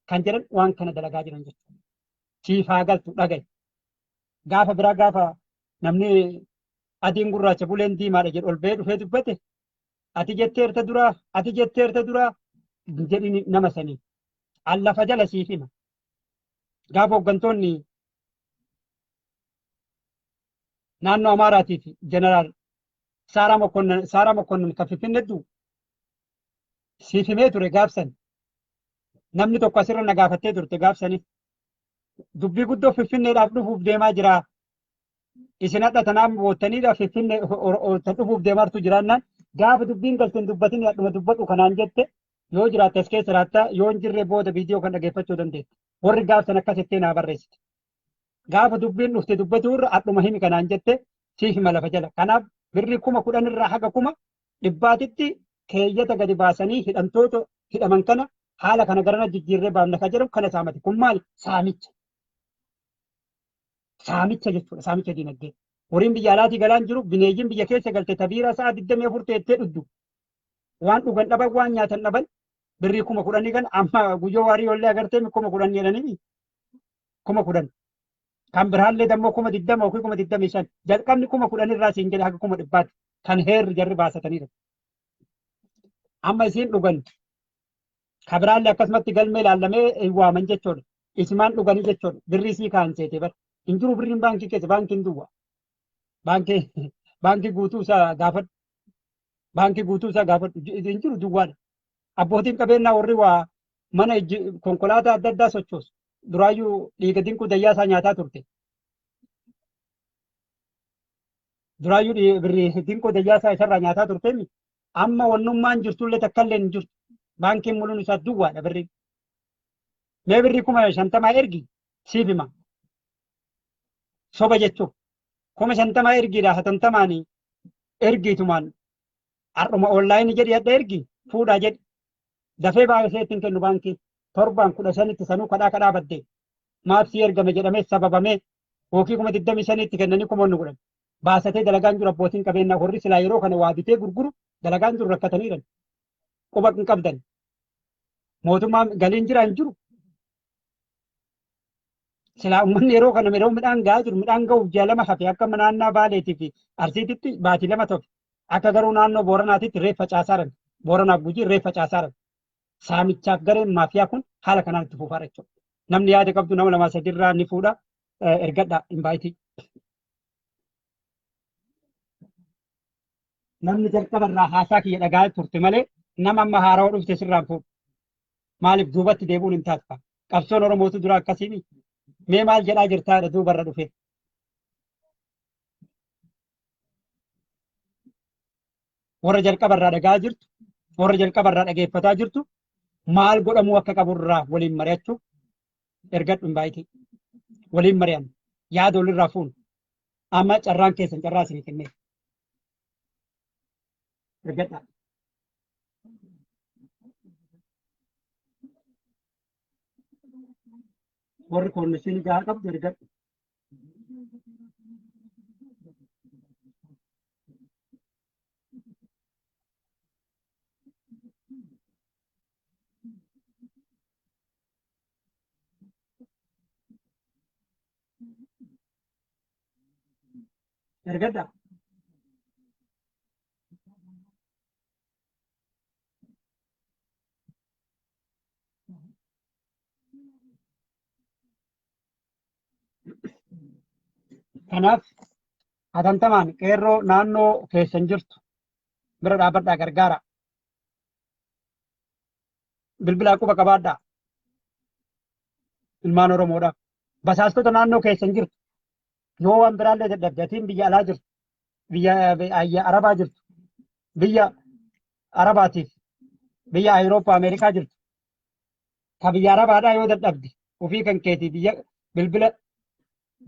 kan jedhan waan kana dalagaa jiran jechuudha. Siifaa galtu dhagaye. Gaafa biraa gaafa namni adiin gurraacha buleen diimaadha jedhu ol ba'ee dhufee dubbate ati jetteerta duraa jedhini nama sanii allafa jala siif hima. Gaafa hooggantoonni naannoo Amaaraatii fi Jeneraal Saaraa Mokonnon kan Finfinnee siif himee ture gaafsan. Namni tokko asirra na gaafattee turte gaafsanii. Dubbii guddoo Finfinneedhaaf dhufuuf deemaa jira. Isin hadha tanaan boottaniidhaaf Finfinnee dhufuuf deemartu jiraannaan gaafa dubbiin galteen dubbatin hadhuma dubbadhu kanaan jette yoo jiraatte as keessa jiraattaa yoo hin jirre booda viidiyoo kan dhageeffachuu dandeette. Warri gaafsan akkasitti naa barreessite. Gaafa dubbiin dhufte dubbatu irra hadhuma himi kanaan jette siif hima lafa jala. Kanaaf birrii 10,000 irraa haga 100,000tti keeyyata gadi baasanii hidhamtoota hidhaman kana haala kana garana jijjiirree baafna kan jedhamu kana saamate. Kun maali? Saamicha jechuudha. Saamicha dinagdee. Horiin biyya alaatii galaan jiru bineeyyiin biyya keessa galte tabiira sa'a 24 teettee dhuddu. Waan dhugan dhaban waan nyaatan dhaban birrii 10,000 kan amma guyyoo waarii yollee agartee 10,000 jedhanii 10,000. Kan biraallee dammoo 20,000 yookiin 25,000 jalqabni 10,000 irraa siin jedhe haga 100,000 kan heerri jarri baasataniidha. Amma isiin dhugan kan biraallee akkasumatti galmee ilaallamee waaman jechuudha. Isimaan dhuganii jechuudha. Birrii sii kaan seete bara. Hin jiru birriin baankii keessa baankiin duwwaa. Baankii guutuu isaa gaafadhu. Hin jiru duwwaadha. Abbootiin qabeenyaa warri waa mana konkolaataa adda addaa sochoosu. Duraayyuu dhiiga dinquu dayyaa isaa nyaataa turte. Duraayyuu birrii dinquu dayyaa isaa isarraa nyaataa turte. Amma wannummaan jirtullee takkallee hin jirtu. Baankiin muluun isaa duwwaadha birrii. Mee birrii 50,000 ergi siif hima. Soba jechuun 50,000 ergiidha 70,000 ergiitumaan har'uma onlaayinii jedhi adda ergi fuudhaa jedhi. Dafee baay'isee ittiin kennu baankii torbaan 15tti sanuu kadhaa baddee maabsii ergame jedhamee sababamee yookiin 25,000tti kennanii 10,000 baasatee dalagaan jiru abbootiin qabeenyaa warri silaa yeroo kana waa bitee gurguru dalagaan jiru rakkataniidha. Quba hin qabdan. Mootummaan galiin jira hin jiru. Silaa uummanni yeroo kana yeroo midhaan gahaa jiru midhaan gahuuf ji'a 2 hafe akka naannoo Baaleetii fi Arsiititti baatii 2 ta'u. Akka garuu naannoo Booranaatitti reeffa caasaaran. Booranaaf Gujii reeffa caasaaran. Saamichaaf gareen maafiyaa kun haala kanaan itti fufaa jechuudha. Namni yaada qabdu nama 2-3 irraa ni fuudha ergadhaa invaayitii. Namni jalqaba irraa haasaa kiyya dhagaa turte malee nama amma haarawaa dhufte sirraan fuudha. Maaliif duubatti deebi'uun hin taasifa. Qabsoon Oromootu dura akkasiimi. Mee maal jedhaa jirtaa duubarra dhufe. Warra jalqaba irraa dhagaa jirtu, warra jalqaba irraa dhageeffataa jirtu, maal godhamuu akka qabu irraa waliin mari'achuu ergadhu invaayitii. Waliin mari'an yaada walirraa fuunu. Amma carraan keessan carraa isinii kennee. Ergadhaa. Warri koonnishinii gahaa qabdu ergadhu. ergadda kanaaf hatantamaan qeerroo naannoo keessan jirtu bira dhaabadhaa gargaara bilbilaa quba qabaadhaa ilmaan oromoodhaaf basaastota naannoo keessan jirtu yoo waan biraallee dadhabdatiin biyya alaa jirtu biyya arabaa jirtu biyya arabaatiif biyya Awurooppaa Ameerikaa jirtu ka biyya arabaadhaa yoo dadhabdi ofii kan keetii bilbila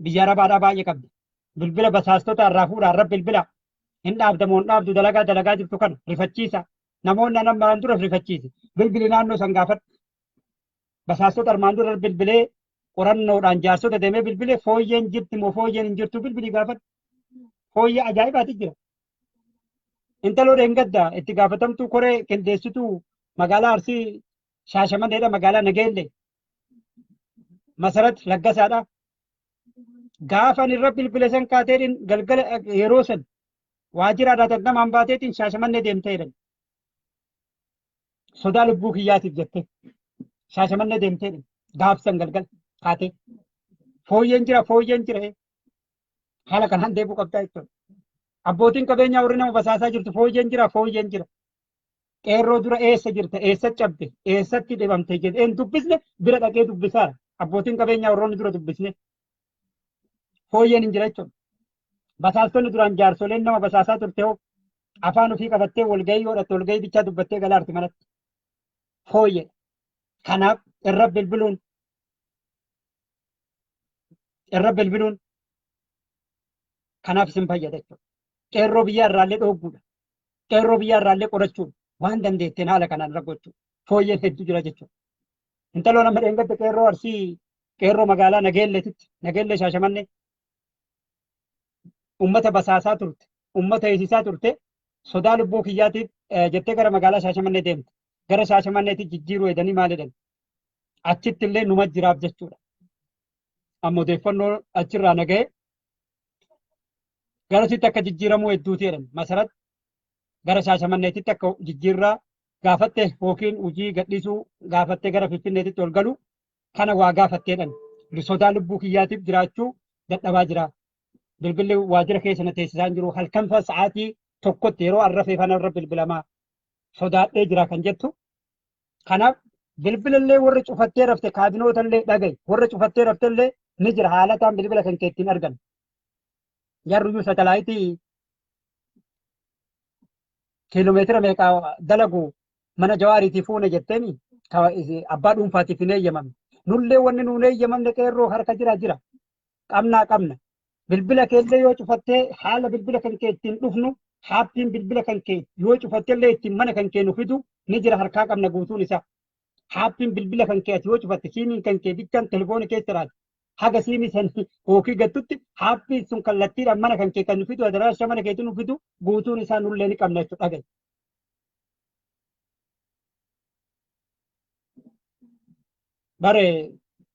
biyya arabaadhaa baay'ee qabdi bilbila basaastota irraa fuudhaa irra bilbila hin dhaabdamoo hin dhaabdu dalagaa jirtu kana rifachiisa namoonni armaan dura rifachiisi bilbili naannoo san gaafadhu basaastota armaan dura bilbilee qorannoodhaan jaarsota deemee bilbilee fooyyeen jirti moo fooyyeen hin jirtu bilbilii gaafadhu fooyyee ajaa'ibaati jira intaloo dheengadda itti gaafatamtuu koree qindeessituu magaalaa Arsii Shaashamanneedha magaalaa Nageellee Masarat Laggasaadha gaafan irra bilbile san kaateedhin galgala yeroo san waajjira aadaa namaan baateetiin Shaashamannee deemtee jedhan sodaa lubbuu kiyyaatiif jettee Shaashamannee deemtee jedhan gaafsan galgala kaatee fooyyeen jira haala kanaan deebuu qabdaa jechuudha. Abbootiin qabeenyaa warri nama basaasaa jirtu fooyyeen jira. Qeerroo dura eessa jirta eessa cabde eessatti dhibamte jedhee hin dubbisne bira dhaqee dubbisaara. Abbootiin qabeenyaa warroonni dura dubbisne fooyyeen hin jira jechuudha. Basaastonni duraan jaarsoleen nama basaasaa turte hoo afaan ofii qabattee walgahii godhatte walgahii bichaa dubbattee galaarti manatti. Fooyyee. Kanaaf irra bilbiluun kanaaf isin fayyada jechuudha. Qeerroo biyyaa irraallee dhoogguudha. Qeerroo biyyaa irraallee qorachuudha. Waan dandeetteen haala kanaan irra gochuudha. Fooyyeen hedduu jira jechuudha. Intaloo nama dheengadda qeerroo Arsii qeerroo magaalaa Nageellee Shaashamannee ummata basaasaa turte, ummata eesisaa turte, sodaa lubbuu kiyyaatiif jettee gara magaalaa Shaashamannee deemte. Gara Shaashamanneetti jijjiiruu edanii maal jedhan? Achitti illee numa jiraaf jechuudha. Amma odeeffannoo achirraa nagahee garasitti akka jijjiiramuu hedduuti jedhan Masarat gara Shaashamanneetitti akka jijjiirraa gaafatte yookiin hojii gadhiisuu gaafatte gara Finfinneetitti ol galu kana waa gaafatteedhan sodaa lubbuu kiyyaatiif jiraachuu dadhabaa jira. Bilbilli waajjira keessa na teessisaan jiru halkan fa sa'aatii tokkotti yeroo arrafee fanarra bilbilamaa sodaadhee jira kan jettu. Kanaaf bilbilallee warri cufattee rafte kaabinootallee dhagaye warri cufattee raftellee ni jira haalataan bilbila kan keettiin argan. Jarruyyuu satalaayitii kiiloomeetira meeqaa dalagu mana jawaariitii fuune jetteeni abbaa dhuunfaatiif hin eeyyamamne. Nullee wanni nuun eeyyamamne qeerroo harka jira. Qabna. Bilbila keellee yoo cufattee haala bilbila kan kee ittiin dhufnu haappiin bilbila kan kee yoo cufatteellee ittiin mana kan kee nu fidu ni jira harkaa qabna guutuun isaa. Haappiin bilbila kan kee ati yoo cufatte siimiin kan kee bichaan telefoona keessa jiraatu. Haga siimii san hookii gattutti haappii sun kallattiidhaan mana kan kee kan nu fidu adaraasha mana keetti nu fidu guutuun isaa nullee ni qabna jechuudha dhagaye. Bare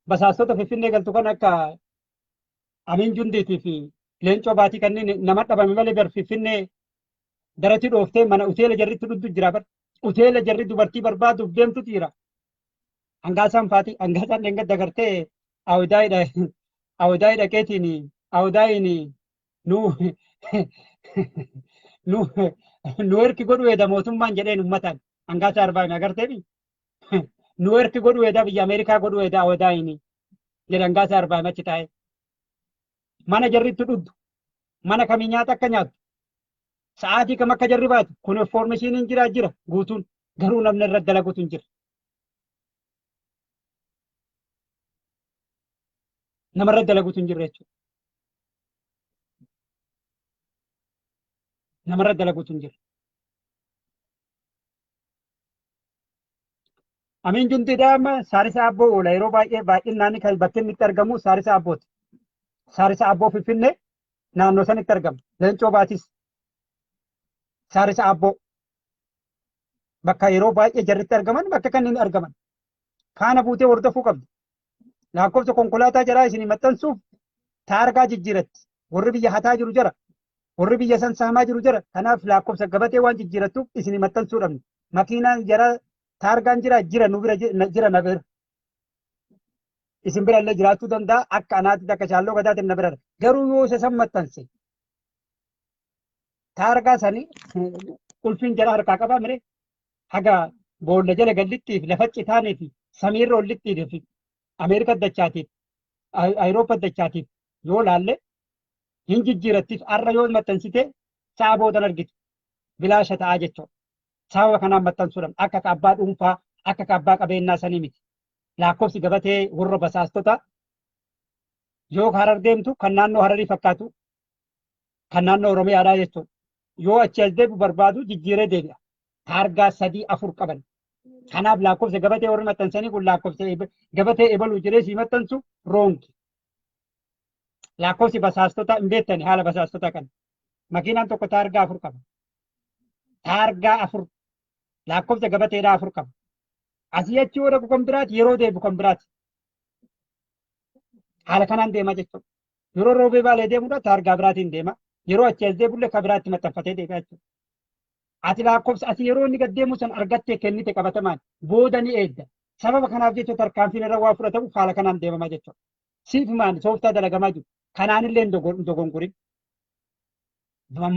basaastota Finfinnee galtu kan akka Amiin Jundiitii fi Leencoo Baatii kanneen nama dhabame malee bar Finfinnee daratti dhooftee mana uteela jarritti dhuddu jira bar. Uteela jarri dubartii barbaaduuf deemtutu jira. Hangaasaan faati hangaasaan dheengadda gartee awdaayidha keetiin awdaayin nu erki godhu eeda mootummaan jedheen ummataan hangaasaa arbaan agarteefi nu erki godhu eeda biyya Ameerikaa godhu eeda awdaayin jedhe hangaasaa arbaan achi taa'e. Mana jarritti dhuddu mana kamii nyaata akka nyaatu sa'aatii kam akka jarri baatu kun information jira guutuun garuu namni irra dalaguutu hin jira. Namarra dalaguutu hin jirre jechuudha. Namarra dalaguutu hin jirre. Amiin Jundiidhaama Saarisa Abboo oola yeroo baay'inaan kan bakki inni itti argamu Saarisa Abbooti. Saarisa Abboo Finfinnee naannoo sanitti argama. Leencoo Baatis Saarisa Abboo bakka yeroo baay'ee jarritti argaman bakka kanneen argaman. Faana buutee hordofuu qabdi. Lakkoofsa konkolaataa jaraa isin maxxansuuf taargaa jijjiiratti warri biyya hataa jiru jara warri biyya san saamaa jiru jira. Kanaaf lakkoofsa gabatee waan jijjiirattuuf isin maxxansuu dhabne. Makiinaan jara taargaan jira nu bira jira na bira. Isin bira illee jiraachuu danda'a akka anaatti akka shaalloo gadaatiin na bira. Garuu yoo isa san maxxanse taargaa sanii qulfiin jara harkaa qabaa mire haga boolla jala gallittiif lafa citaanii fi samiirra ollittii fi Ameerika dachaatiif Ayiroopa dachaatiif yoo laalle hin jijjiirattiif har'a yoo maxxansite sa'a boodan argitu bilaasha ta'aa jechuudha. Sababa kanaan maxxansuudhaan akka abbaa dhuunfaa akka abbaa qabeenyaa sanii miti. Lakkoofsi gabatee warra basaastota yoo Harar deemtu kan naannoo Hararii fakkaatu kan naannoo Oromiyaadhaa jechuudha. Yoo achi as deebi'u barbaadu jijjiiree deebi'a. Taargaa 3-4 qaban. Kanaaf lakkoofsa gabatee warri maxxansanii kun lakkoofsa gabatee ebaluu jedhee si maxxansu roonki. Lakkoofsi basaastota hin beektani haala basaastota kana. Makiinaan tokko taargaa 4 qaba. Taargaa 4 lakkoofsa gabateedhaa 4 qaba. Asii achi yoo dhaqu kan biraati yeroo deebi'u kan biraati. Haala kanaan deema jechuudha. Yeroo roobee baalee deemudha taargaa biraatiin deema. Yeroo achi as deebullee kan biraatti maxxanfatee deebi'a jechuudha. Ati lakkoofsa ati yeroo inni gad deemu san argattee kennite qabatamaan booda ni eegda. Sababa kanaaf jecha tarkaanfiin irra waa fudhatamu haala kanaan deemama jechuudha. Siifumaan sooftaa dalagamaa jiru. Kanaanillee hin dogongorin.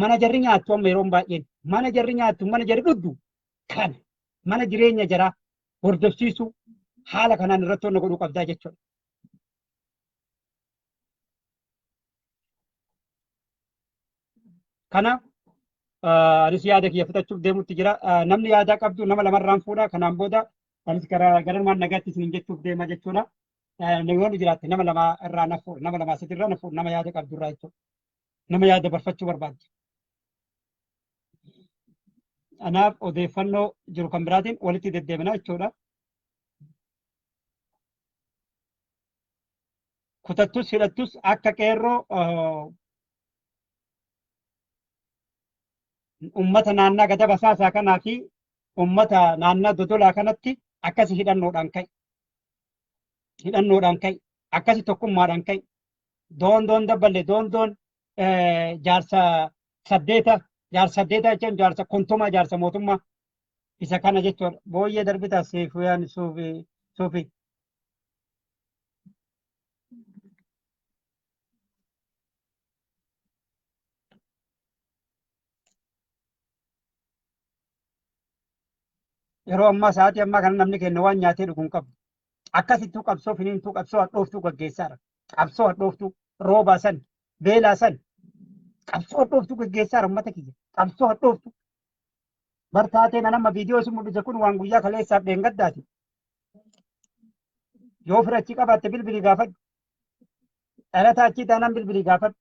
Mana jarri nyaattu amma yeroo baay'een mana jarri nyaattu mana jarri dhudhu kana mana jireenya jaraa hordofsiisuu haala kanaan irratti hojii godhuu qabdaa jechuudha. Kanaaf anis yaada kiyya fudhachuuf deemutti jira. Namni yaada qabdu nama lamarraan fuudha. Kanaan booda anis gara nagaatti isin jechuuf deema jechuudha. Yoo jiraatte nama lama irraa nafu nama lama asitirra nafu nama yaada qabdu irraa jechuudha. Nama yaada barfachuu barbaadde. Kanaaf odeeffannoo jiru kan biraatiin walitti deddeebina jechuudha. Kutattus hidhattus akka qeerroo ummata naannaa gada basaasaa kanaa fi ummata naannaa dodolaa kanatti akkasi hidhannoodhaan ka'e. Hidhannoodhaan ka'e. Akkasi tokkummaadhaan ka'e. Doondoon dabballe doondoon jaarsa saddeeta jechuun jaarsa kontomaa jaarsa mootummaa isa kana jechuudha. Booyyee darbitaa seefuyaan suufi. Yeroo ammaa sa'aatii ammaa kana namni kenna waan nyaatee dhuguun qabu. Akkasittuu qabsoo finiintuu qabsoo hadhooftuu gaggeessaadha. Qabsoo hadhooftuu roobaa san beelaa san qabsoo hadhooftuu gaggeessaadha uummata kiyya. Qabsoo hadhooftuu. Bartaatee nama viidiyoo sun mul'ise kun waan guyyaa kaleessaaf dheengaddaati. Yoo firachi qabaatte bilbilii gaafadhu. Dhalataa achii taanaan bilbilii gaafadhu.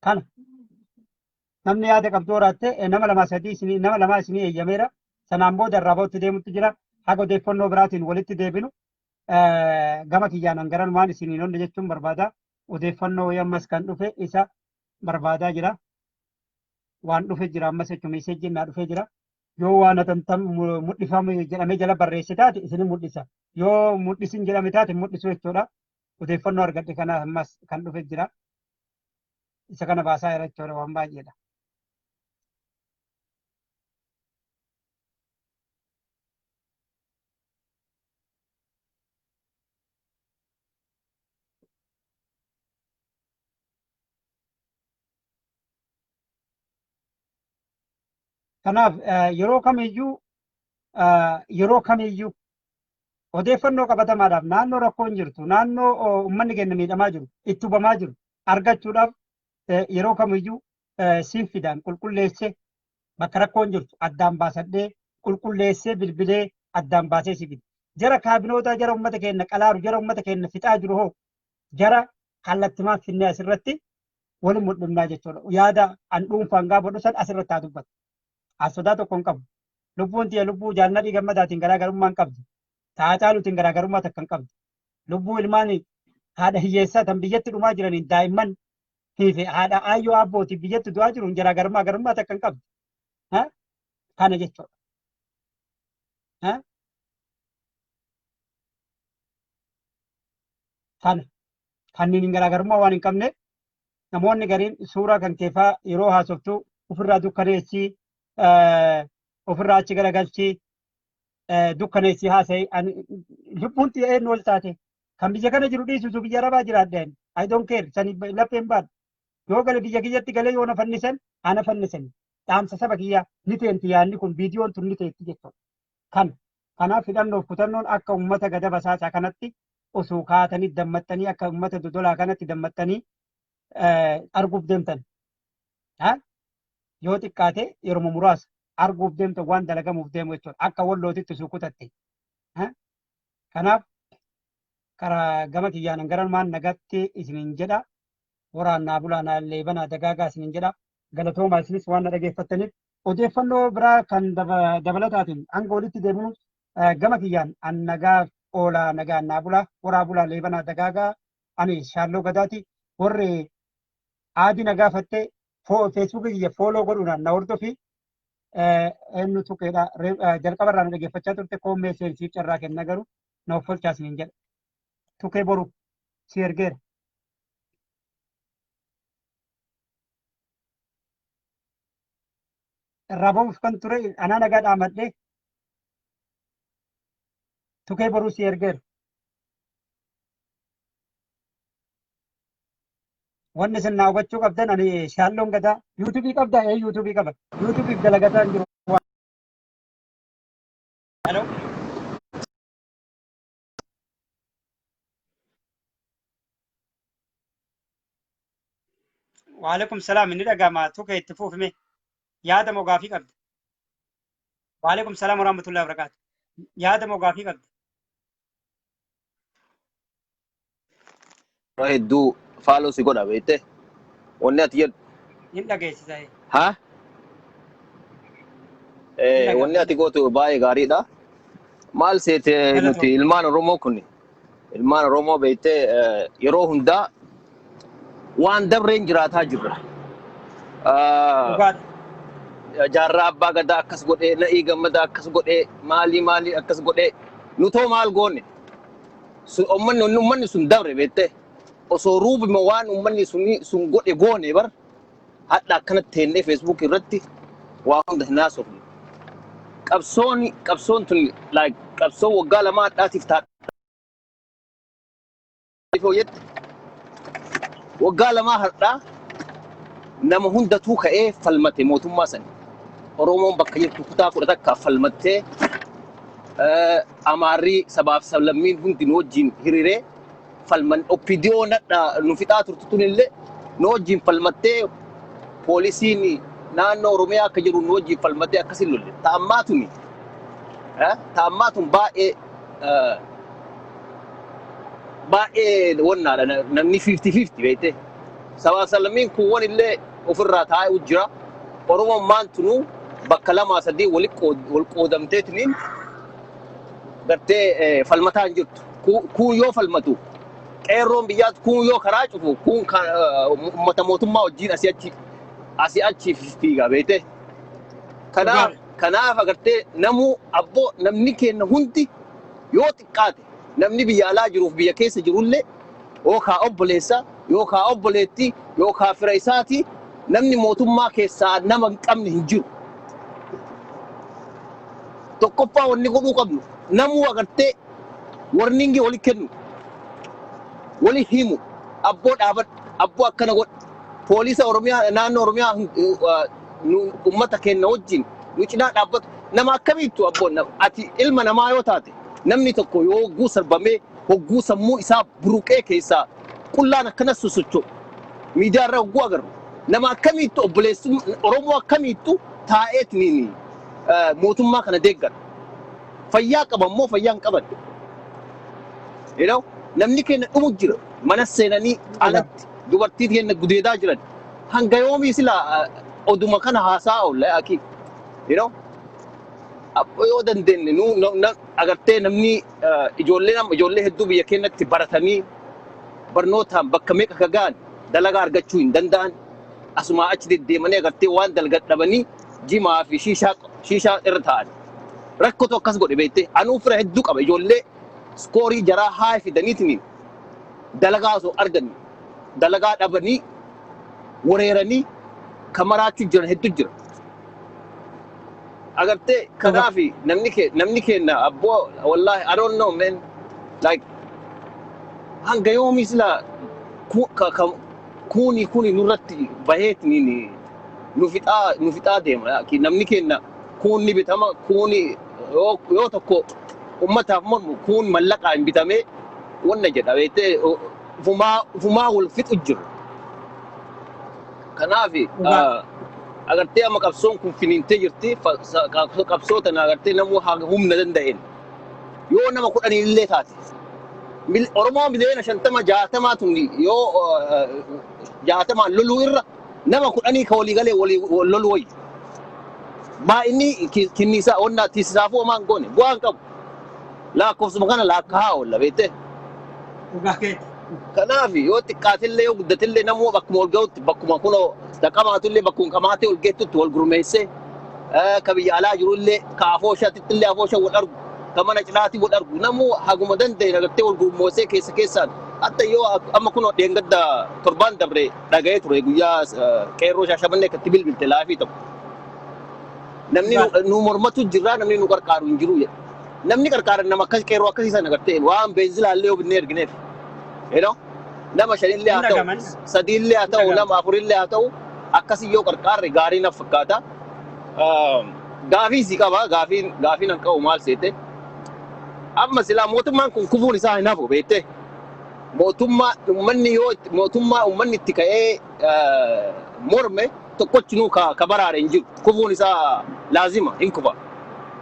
Kana. Namni yaada qabdu horaatte nama lama isinii eeyyameera. Sanaan booda irraa ba'utti deemutti jira. Haga odeeffannoo biraatiin walitti deebinu gama kiyyaan hangaran waan isiniin onne jechuun barbaada. Odeeffannoo ammas kan dhufe isa barbaadaa jira. Waan dhufe jira ammas jechuun meesheejjiin naa dhufee jira. Yoo waan atamtam mul'ifame jedhamee jala barreesse taate isin mul'isa. Yoo mul'isin jedhame taate mul'isu jechuudha. Odeeffannoo argadhe kana ammas kan dhufe jira. Isa kana baasaa jira jechuudha waan baay'eedha. Kanaaf yeroo kamiyyuu odeeffannoo qabatamaadhaaf naannoo rakkoon jirtu naannoo uummanni keenya miidhamaa jiru itti hubamaa jiru argachuudhaaf yeroo kamiyyuu siin fidaan qulqulleessee bakka rakkoon jirtu addaan baasadhee qulqulleessee bilbilee addaan baasee si fide. Jara kaabinootaa jara uummata keenya qalaaru jara uummata keenya fixaa jiru hoo jara kallattimaan finnee asirratti waliin mul'ifnaa jechuudha. Yaada an dhuunfaan gaafa dhusan asirratti haa dubbatu. Asodaa tokko hin qabu. Lubbuun tiyya lubbuu jaalladhii gammadaatiin garaagarummaa hin qabdu. Taacaaluutiin garaagarummaa takka hin qabdu. Lubbuu ilmaan haadha hiyyeessaa tan biyyatti dhumaa jiraniin daa'imman fi haadha aayyoo abbootii biyyatti du'aa jiruun garaagarummaa takka hin qabdu. Kana jechuudha. Kana kanneen garaagarummaa waan hin qabne namoonni gariin suuraa kan keefaa yeroo haasoftu ofirraa dukkaneessii ofirraa achi garagalchii dukkaneessii haasa'e lubbuun xiyyaa'ee ol taate kan biyya kana jiru dhiisutu biyya arabaa jiraadhaan I don't care sani lapheen baadhu yoo gale biyya kiyyatti galee yoo na fannisan ana fannisan dhaamsa saba kiyyaa ni teenti yaanni kun viidiyoon tun ni teetti jechuudha kanaaf hidhannoof kutannoon akka ummata gada basaasaa kanatti osoo kaatanii dammattanii akka ummata dodolaa kanatti dammattanii arguuf deemtan yoo xiqqaate yeroo muraasa arguuf deemtan waan dalagamuuf deemu jechuudha akka wallootitti osoo kutatte kanaaf karaa gama kiyyaan garan maan nagatti isiniin jedha waraannaa bulaanaa leebanaa dagaagaa isiniin jedha galatoomaa isinis waan na dhageeffattaniif odeeffannoo biraa kan dabalataatiin hanga walitti deemnu gama kiyyaan an nagaa oolaa nagaa naa bulaa waraa bulaa leebanaa dagaagaa ani shaalloo gadaati warri aadi nagaa fattee feesbuukii kiyya fooloo godhuudhaan na hordofi eenyu tuqeedha jalqabarraa na dhageeffachaa turte koommee seensiif carraa kenna garuu na offolchaa isiniin jedha tuqee boru si ergeera. Irraa ba'uuf kan ture anaa nagaa dhaamadhee tuqee boruu si ergeera. Wanni isin naa hubachuu qabdan ani shaalloon gadaa yuutuubii qabdaa yuutuubii qaba yuutuubiif dalagataa hin jiru. Hello. Waalaikum salaam inni dhagama tuqee itti fuufime yaada moo gaafii qabda. Waalaikum salaam warahmatullahi wabarakatuh. Yaada moo gaafii qabda. Hedduu faaloo si godha beekte wanni ati jedhu Hin dhageessisa. haa wanni ati gootu baay'ee gaariidha. Maal seete nuti ilmaan Oromoo kun ilmaan Oromoo beekte yeroo hundaa waan dabreen jiraataa jirra. Jaarraa abbaa gadaa akkas godhee na'ii gammadaa akkas godhee maalii akkas godhee nutoo maal goone ummanni sun dabre beekte osoo ruubima waan ummanni sun godhe goone bar hadda akkanatti teennee Facebook irratti waa hunda hin haasofne. Qabsoon tun like qabsoo waggaa lamaa hadhaatiif taadha. Waggaa lamaa hadhaa nama hundatuu ka'ee falmate mootummaa sani. Oromoon bakka jirtu kutaa 10 falmattee Amaarri sabaaf sablammiin hundi nu wajjin hiriiree falman oppiidiyoo nadha nu fixaa turtu tunillee nu wajjin falmattee poolisiin naannoo Oromiyaa akka jiru nu wajjin falmattee akkasin lolle. Ta'ammaa tun baay'ee wannaadha namni 50-50 beekte. Sabaaf sablammiin kun wanillee ofirraa taa'ee jira. Oromoon maantunu bakka 2-3 wal qoodamteetiniin gartee falmataa hin jirtu. Kun yoo falmatu qeerroon biyyaatti kun yoo karaa cufu kun uummata mootummaa wajjin asii achi fiigaa beekte. Kanaaf agartee namni keenya hundi yoo xiqqaate namni biyya alaa jiruuf biyya keessa jirullee yookaan obboleessa yookaan obboleettii yookaan fira isaati namni mootummaa keessaa nama hin qabne hin jiru. Tokkoffaa wanni godhuu qabnu namuu agartee warningi wali kennu wali himu abboo dhaabadhu abboo akkana godhu poolisa Oromiyaa naannoo Oromiyaa uummata keenya wajjin nu cinaa dhaabbatu nama akkamiittu abboon ati ilma namaa yoo taate namni tokko yoo hogguu sarbamee hogguu sammuu isaa buruqee keessaa qullaan akkanas sosocho'u miidiyaa irraa hogguu agarru nama akkamiittu obboleessu Oromoo akkamiittu taa'eetiniin mootummaa kana deeggara fayyaa qaban moo fayyaa hin qaban namni keenya dhumu jira mana seenanii alatti dubartii keenya gudeedaa jiran hanga yoomii silaa oduma kana haasaa oolla akii yoo dandeenye agartee namni ijoollee hedduu biyya keenyatti baratanii barnootaan bakka meeqa ka ga'an dalagaa argachuu hin danda'an asumaa achi deddeemanii agartee waan dalgadhabanii jimaa fi shiishaa irra taa'an rakkootu akkas godhe beekte anuu fira hedduu qaba ijoollee iskoorii jaraa haa fidaniitiin dalagaa osoo argan dalagaa dhabanii wareeranii kamaraachuu jiran hedduu jira. Agartee kanaafi namni kenna abboo wallahi I don't know man like hanga yoomii sila kuni nurratti baheetiniin nu fixaa deema ki namni kenna kunni bitama kuni yoo tokko ummataaf mormu kun mallaqaan bitamee wanna jedha beete fumaa wal fixu jiru. Kanaafi agartee amma qabsoon kun finiintee jirti qabsoota na agartee namuu humna danda'een yoo nama 10 illee taate Oromoo miliyoona 50 60 tun yoo 60 loluu irra nama 10 ka walii galee loluu wayi maa inni kinnisaa onna tisaafuu amaan goone bu'aan qabu lakkoofsuma kana lakkaa olla beete. Kanaafi yoo xiqqaatillee yoo guddatillee namuu bakkuma ol ga'utti bakkuma kunoo daqamaatullee bakkuma qamaatee ol geettutti wal gurmeessee ka biyya alaa jirullee ka afooshaatittillee afoosha wal argu ka mana cilaatii wal argu namuu haguma danda'e agartee wal gurmoosee keessaan hatta yoo amma kunoo dheengadda torbaan dabre dhaga'ee ture guyyaa qeerroo shaashamannee katti bilbilte laafii tokko namni nu mormatu jirraa namni nu qarqaaru hin jiru jedhe namni qarqaaran nama akkas qeerroo akkasiisan agartee waan beenzilaallee yoo binnee ergineef nama 5 illee haa ta'u 3 illee haa ta'u nama 4 illee haa ta'u akkasii yoo qarqaarre gaarii naaf fakkaata. Gaafii si qaba gaafiin an qabu maal seete amma silaa mootummaan kun kufuun isaa hin hafu beekte mootummaa ummanni itti ka'ee morme tokkochinuu ka baraare hin jiru kufuun isaa laazima hin kufa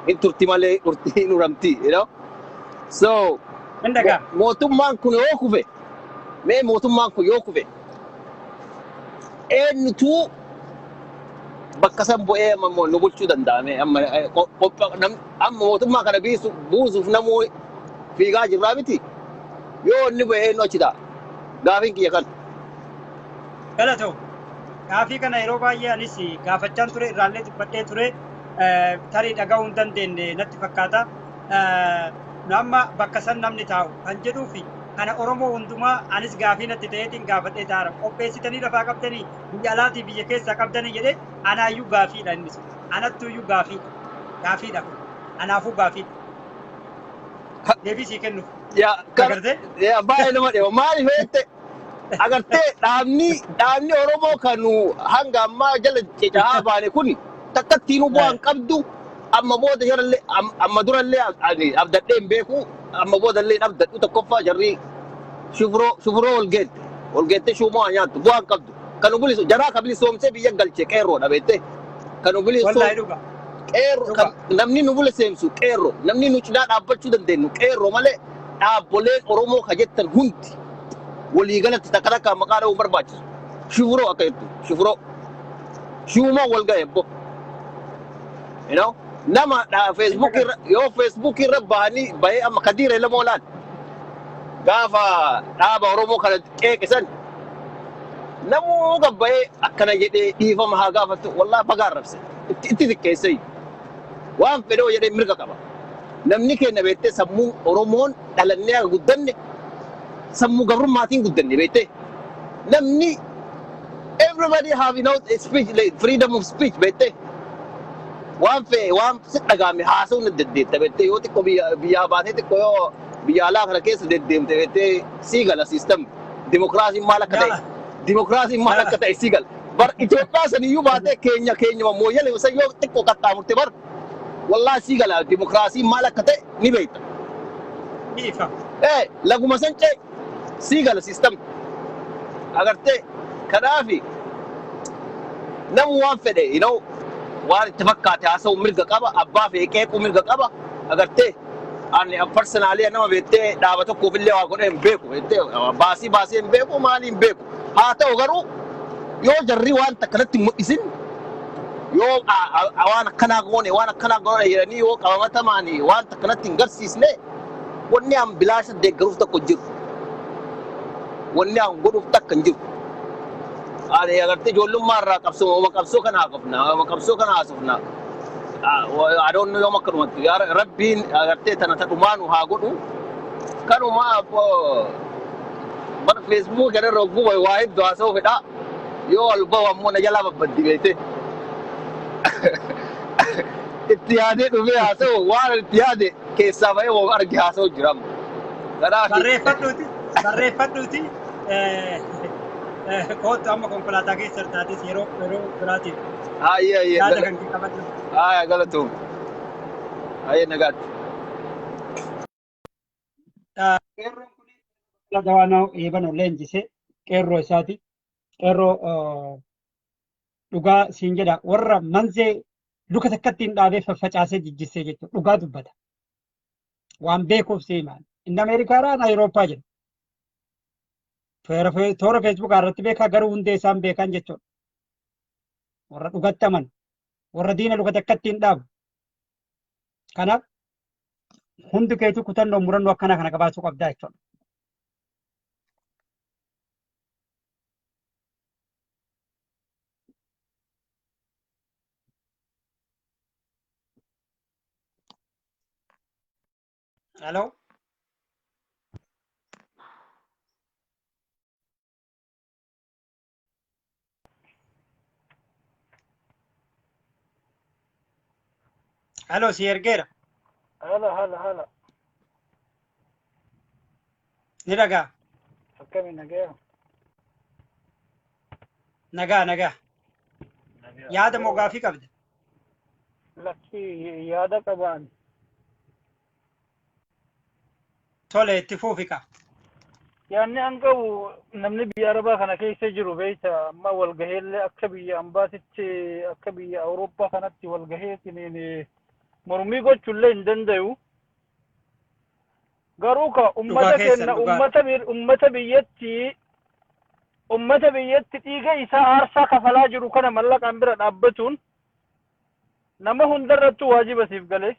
hin turti malee hin uramti so mootummaan kun yoo kufe mee mootummaan kun yoo kufe eenyutu bakka san bu'ee amma nu bulchuu danda'ame amma mootummaa kana buusuuf namuu fiigaa jirraa miti yoo inni bu'ee eenyu achi ta'a gaafiin kiyya kan. Galatoo gaafii kana yeroo baay'ee anis gaafachaan ture irraallee dubbadhee ture tarii dhaga'uu hin dandeenye natti fakkaata. Nama bakka san namni taa'u kan jedhuufi kana Oromoo hundumaa anis gaafii natti ta'eetiin gaafadhee taara qopheessitanii lafaa qabdanii biyya alaatii biyya keessaa qabdanii jedhee anaayyuu gaafiidha innis anattuuyyuu gaafiidha anaafuu gaafiidha deebisii kennuuf. Baay'ee nama dhiba maaliif jettee agartee dhaabni Oromoo kan hanga ammaa jala cecaa baane kun takkattiinuu bu'aan qabdu. Amma booda jarallee amma durallee abdadhee hin beeku amma boodallee abdadhu tokkoffaa jarri shufuroo olgeette shuumoo nyaattu bu'aan qabdu kanu bilisu jaraa ka bilisoomsee biyya galchee qeerroodha beektee kanu bilisoomsee qeerroo namni nu biliseemsu qeerroo namni nu cinaa dhaabbachuu dandeenyu qeerroo malee dhaabboleen Oromoo ka jettan hundi waliigalatti takka maqaa dha'uu barbaachisu shufuroo akka jettu shufuroo shuumoo wal ga'e bo nama Facebook irra bahee amma kadiire lama olaan gaafa dhaaba Oromoo kana qeeqisan namuu gabba'ee akkana jedhee dhiifama haa gaafatu wallaahi bagaa arrabse itti xiqqeessee waan fedhoo jedhee mirga qaba namni keenya beektee sammuu Oromoon dhalannee akka guddanne sammuu gabrummaatiin guddanne beektee namni everybody have speech freedom of speech beektee waan dhagaame haasawuu deddeetta beektee yoo xiqqoo biyyaa baatee xiqqoo yoo biyya alaa kana keessa deddeemte beektee sii gala siistamni dimokiraasiin maal akka ta'e sii gala bar Itoophiyaa saniyyuu baatee keenya mooyyale san yoo xiqqoo qaxxaamurte bar wallaahi sii gala dimokiraasiin maal akka ta'e ni beekta. Laguma san cee sii gala siistamni agartee kanaafi namu waan fedhe waan itti fakkaate haasa'u mirga qaba abbaa fi qeequu mirga qaba agartee ani personally nama beektee dhaaba tokkoof illee waa godhee hin beeku beektee baasii hin beeku maalii hin beeku haa ta'u garuu yoo jarri waan takkanatti mul'isin yoo waan akkanaa goone jedhanii yoo qabamatamaan waan takkanatti hin garsiisne wanni an bilaasha deeggaruuf tokko jiru wanni an godhuuf takka hin jiru. Ani agartee ijoollummaa irraa qabsoo kana haasofna I don't know yooma akkanumatti rabbiin agartee tana dhumaanu haa godhu kanuma Mana Facebook kana rogu waa hedduu haasa'u fedha. Yoo albaa ammoo na jalaa babbaddi beekte. Itti yaadee dhufee haasa'u waan itti yaade keessaa ba'ee waa arge haasa'u jira. Kanaaf barreeffadhuuti kootu amma konkolaataa keessa taates yeroo biraatiif yaada kan qabatu. Galatoom. Nagaatti. Qeerroon kun dawaanaa eebano leenjise qeerroo isaati. Qeerroo dhugaa siin jedha warra manzee luka takkatti hin dhaabee faffacaasee jijjissee jechuudha. Dhugaa dubbata. Waan beekuuf seemaan. Inni Ameerikaadhaan Awurooppaa jedhu. Toora Feesbuukaa irratti beekaa garuu hundee isaan beekan jechuudha. Warra dhugatti amanu. Warra diina luka takkatti hin dhaabu. Kanaaf hundi keetu kutannoo murannoo akkana kana qabaachuu qabdaa jechuudha. Hello? Hello, si ergeera. هلا Ni dhagaa. akkami nagaa Nagaa. Yaada moo gaafii qabda? lakki yaada qabaan Tole itti fuufiqa. yaanni an qabu namni biyya arabaa kana keessa jiru beeyta amma walgaheellee akka biyya ambaatitti akka biyya awurooppaa kanatti walgaheetiniin mormii gochuullee hin danda'u garuu ka ummata kenna ummata biyyatti dhiiga isaa aarsaa kafalaa jiru kana mallaqaan bira dhaabbatuun nama hundarrattu waajiba siif galee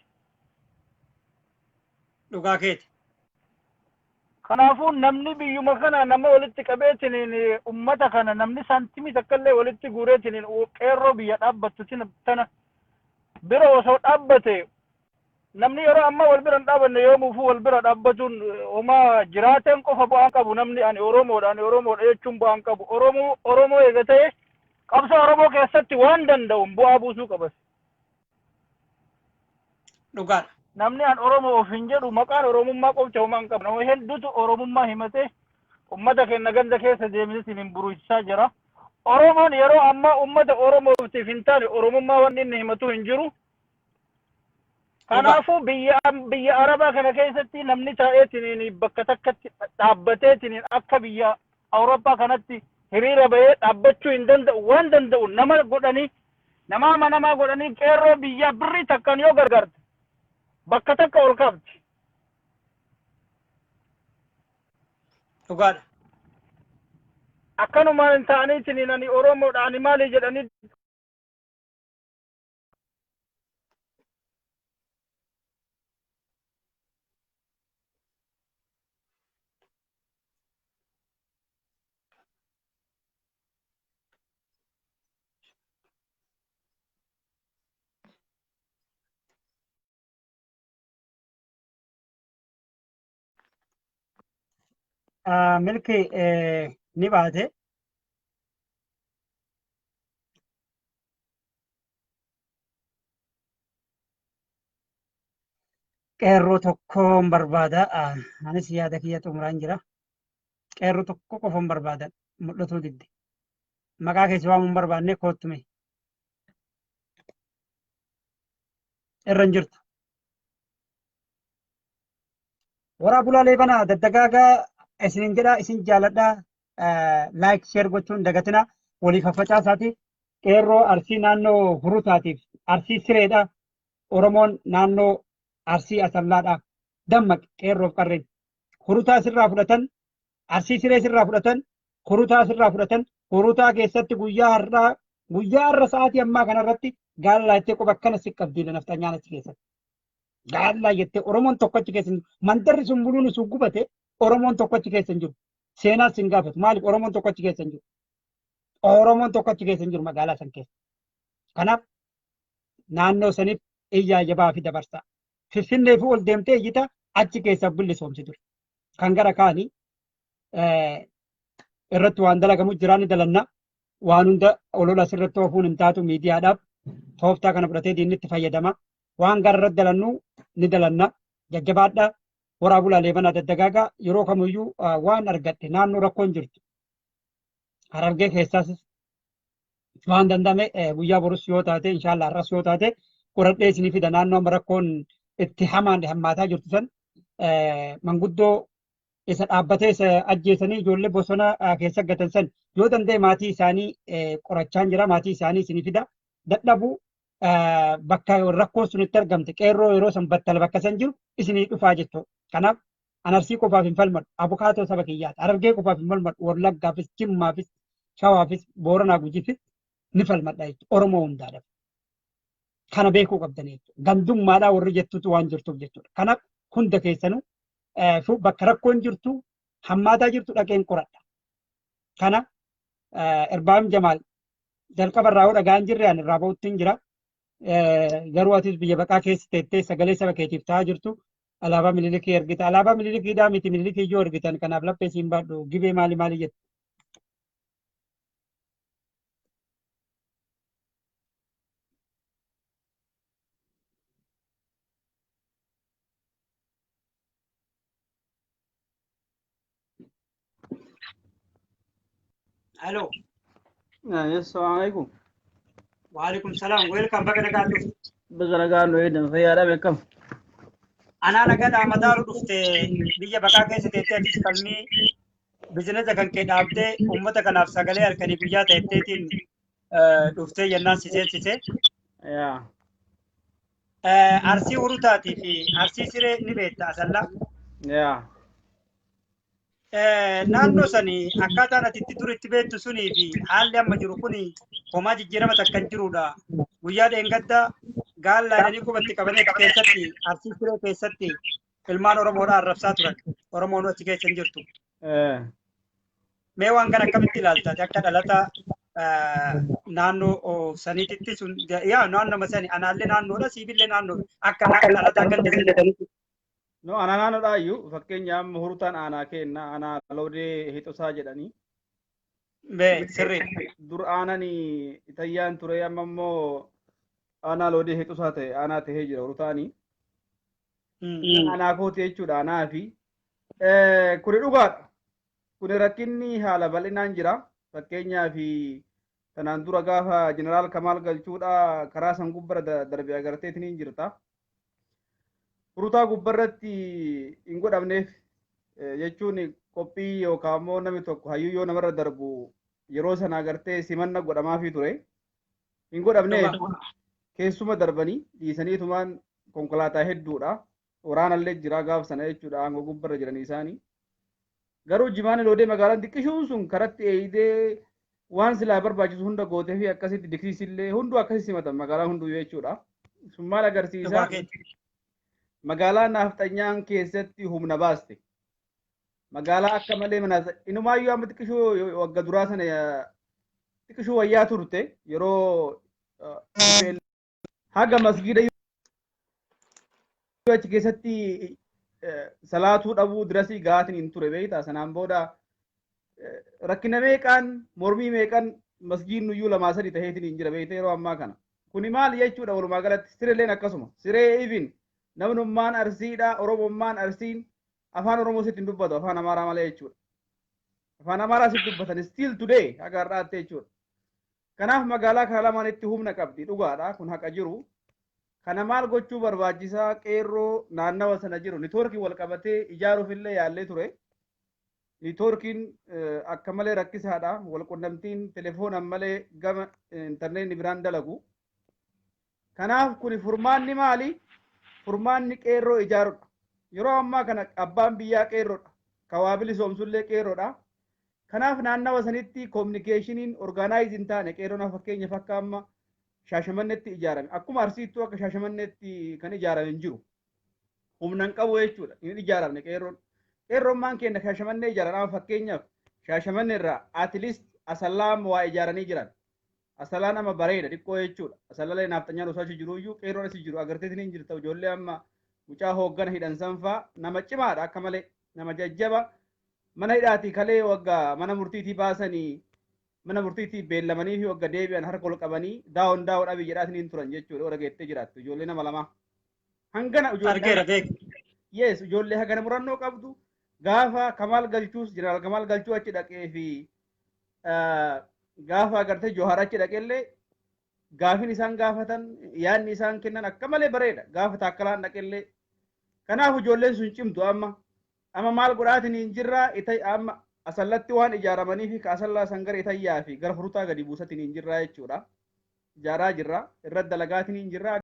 Dhugaa keeti. kanaafuu namni biyyuma kana nama walitti qabeetiniin ummata kana namni saantimii takkallee walitti guureetiniin qeerroo biyya dhaabbattu tana bira osoo dhaabbate namni yeroo amma wal bira hin dhaabanne yoomuufuu wal bira dhaabbatuun homaa jiraateen qofa bu'aan qabu namni ani oromoodha jechuun bu'aan qabu oromoo eega ta'e qabsa oromoo keessatti waan danda'uun bu'aa buusuu qabas. Dhugaadha. Namni an oromoo of hin jedhu maqaan oromummaa qofti homaa hin qabu nama hedduutu oromummaa himate ummata keenya ganda keessa deemsisin hin buruusisaa jira. Oromoon yeroo ammaa ummata oromootiif hin taane oromummaa wanni inni himatu hin jiru. Kanaafuu biyya arabaa kana keessatti namni taa'eetiniin bakka takkatti dhaabbateetiniin akka biyya awurooppaa kanatti hiriira bahee dhaabbachuu hin danda'u waan danda'u nama godhanii qeerroo biyya birrii takkan yoo gargaarte bakka takka ol qabdi. Dhugaadha. Akkanumaan hin ta'aniitiniin ani oromoodha ani maali jedhanii Milki ni baate. Qeerroo tokkoon barbaada. Anis yaada kiyya xumuraan jira. Qeerroo tokko qofaan barbaadan mul'atuu didde. Maqaa keessa waan hin barbaanne koottume. Irra hin jirtu. Waraabulaalee banaa daddagaagaa isinin jedha isin jaaladhaa laayik sheer gochuun dagatina walii faffacaasaati. Qeerroo arsii naannoo Hurutaatiif arsii sireedha. Oromoon naannoo arsii asallaadha. Dammaq qeerroof qarreen. Hurutaa sirraa fudhatan arsii siree sirraa fudhatan hurutaa sirraa fudhatan hurutaa keessatti guyyaa har'a sa'aatii ammaa kanarratti gaallaa jettee quba akkana si qabdiidha nafxanyaan achi keessatti. Gaallaa jettee Oromoon tokko achi keessa hin jiru. Mandarri sun buluun sun gubate Oromoon tokko achi keessa hin jiru. Seenaan sin gaafatu maaliif Oromoon tokko achi keessa hin jiru. Oromoon tokko achi keessa hin jiru magaalaa san keessa. Kanaaf naannoo saniif iyyaa jabaa fi dabarsaa. Finfinnee fi ol deemtee iyyita achi keessa bilisoomsi ture. Kan gara kaanii irratti waan dalagamu jiraan ni dalanna. Waan hunda olola sirriitti oofuun hin taatu miidiyaadhaaf tooftaa kana fudhatee diinni itti fayyadama. Waan gara irratti dalannu ni dalanna. Jajjabaadhaa. Horaa bulaalee mana daddagaagaa yeroo kamiyyuu waan argatte naannoo rakkoon jirtu. Harargee keessaas waan dandame guyyaa borus yoo taate inshaallah har'as yoo taate qoradhee isinii fida naannoo amma rakkoon itti hamaan hammaataa jirtu san manguddoo isa dhaabbatee isa ajjeesanii ijoollee bosona keessa gatan san yoo danda'e maatii isaanii qorachaan jira maatii isaanii isinii fida dadhabuu bakka rakkoon sun itti argamte qeerroo yeroo san battala bakka san jiru isinii dhufaa jechuudha. Kanaaf anarsii qofaaf hin falmadhu abukaatoo saba kiyyaati harargee qofaaf hin falmadhu wallaggaafis jimmaafis shawaafis booranaa gujiifis ni falmadha jechuudha oromoo hundaadhaaf. Kana beekuu qabdan jechuudha gandummaadhaa warri jettutu waan jirtuuf jechuudha. Kanaaf hunda keessanuu bakka rakkoon jirtu hammaataa jirtu dhaqeen qoradha. Kana Irbaam Jamaal jalqaba irraa yoo dhagaan jirre ani irraa ba'utti hin jira. Garuu atis biyya baqaa keessa teettee sagalee saba keetiif ta'aa jirtu alaabaa mililikii ergita. Alaabaa mililikiidhaa miti mililikii iyyuu ergitan kanaaf laphee siin baadhu gibee maali maali jettu. Hello. Yes, assalamualaikum. Waalaikumsalam. Welcome back nagaatu. Bagaragaan weedan fayyaadha beekam. Anaa nagadhaa madaalu dhufte biyya baqaa keessa teettee atis falmii bizinesa kan kee dhaabdee uummata kanaaf sagalee halkanii guyyaa ta'etteetiin dhuftee jennaan siseensise. Yaa. Arsii urutaatii fi arsii siree ni beekta asallaa. Yaa. Naannoo sanii akkaataan ati itti duritti beektu sunii fi haalli amma jiru kuni homaa jijjiirama takka hin jirudha. Guyyaa dheengaddaa gaala jedhanii qubatti qabanii keessatti arsii siree keessatti ilmaan Oromoodhaa arrabsaa turan. Oromoon achi keessa hin jirtu. Mee waan kana akkamitti ilaaltaati akka dhalata naannoo saniititti sun yaa naannoo sani anaallee naannoodha siibillee naannoo akka dhalataa ganda No, anaan dhaayu fakkeenyaaf hurutaan aanaa kenna aanaa loodee hixosaa jedhanii. Bee sirrii. Dur aanani itayyaan ture amma immoo aanaa loodee hixosaa ta'e aanaa ta'ee jira hurutaanii. Aanaa kooti jechuudha aanaa fi kuni dhugaadha. Kuni rakkinni haala bal'inaan jira. Fakkeenyaaf kanaan dura gaafa jeneraal Kamaal galchuudha karaa san gubbara darbee agarteetiin hin jirta. Hurutaa gubbarratti hin godhamneef jechuun qophii yookaan immoo namni tokko hayyuu yoo namarra darbu yeroo sana agartee simanna godhamaafii ture. Hin godhamneef keessuma darbanii dhiisaniitumaan konkolaataa hedduudha. Waraanallee jira gaafa sana jechuudha aangoo gubbarra jiranii isaanii. Garuu jimaan loodee magaalaan xiqqishuun sun karatti eeyidee waan silaa barbaachisu hunda gootee fi akkasitti diksiisillee hunduu akkasii simatan magaalaa hunduu jechuudha. Sun maal agarsiisa? Magaalaa nafxanyaan keessatti humna baaste. Magaalaa akka malee manaasa inumaayyuu amma xiqqishuu wagga duraa sana xiqqishuu wayyaa turte yeroo haga masgiida achi keessatti salaatuu dhabuu dirasii gaatiin hin ture beektaa sanaan booda rakkina meeqaan mormii meeqaan masgiin nuyyuu lamaa sadii taheetiin hin jira beektaa yeroo ammaa kana. Kuni maal jechuudha walumaa galatti sireelleen akkasuma siree even namnummaan arsiidha oromummaan arsiin afaan oromoo sitti hin dubbatu afaan amaaraa malee jechuudha. Afaan amaaraa sitti dubbatan still today haga har'aatti jechuudha. Kanaaf magaalaa kana lamaan itti humna qabdi dhugaadha kun haqa jiru. Kana maal gochuu barbaachisaa qeerroo naannawa sana jiru niitoorkii wal qabatee ijaaruufillee yaallee ture. Niitoorkiin akka malee rakkisaadha wal qunnamtiin telefoonaan malee gama intarneetii biraan dalagu. Kanaaf kuni furmaanni maali? Furmaanni qeerroo ijaarudha. Yeroo ammaa kana abbaan biyyaa qeerroodha. Kawaabili soomsullee qeerroodha. Kanaaf naannawa sanitti kominikeeshiniin orgaanaayiz hin taane qeerroon fakkeenyaaf akka amma shaashamannetti ijaarame. Akkuma arsiittuu akka shaashamannetti kan ijaarame hin jiru. Humna hin qabu jechuudha. Hin ijaaramne qeerroon. Qeerroon maan kenna shaashamannee ijaaran fakkeenyaaf shaashamanne irraa atilist asallaam waa ijaaranii jiran. Asalaan amma bareeda xiqqoo jechuudha. Asallalee nafxanyaan osoo achi jiru iyyuu qeerroon asii jiru agarteetiin hin jirta. Ijoollee amma mucaa hooggana hidhan sanfaa nama cimaadha akka malee nama jajjaba mana hidhaati kalee waggaa mana murtiitii baasanii mana murtiitii beellamanii fi wagga deebi'an harka ol qabanii daawon dhabii jedhaatiin turan jechuudha warra geettee jiraattu ijoollee nama lama hangana yes ijoollee hagana murannoo qabdu gaafa Kamaal Galchuus jeneraal Kamaal Galchuu achi dhaqee fi gaafa agartee Johar achi dhaqellee gaafin isaan gaafatan yaadni isaan kennan akka malee bareeda gaafa taakkalaan dhaqellee kanaaf ijoolleen sun cimtu amma maal godhaatiin hin jirraa itay amma asallatti waan ijaaramanii fi kaasallaa sangara itayyaa fi gara furutaa gadi buusatiin hin jirraa jechuudha ijaaraa jirra irra dalagaatiin hin jirraa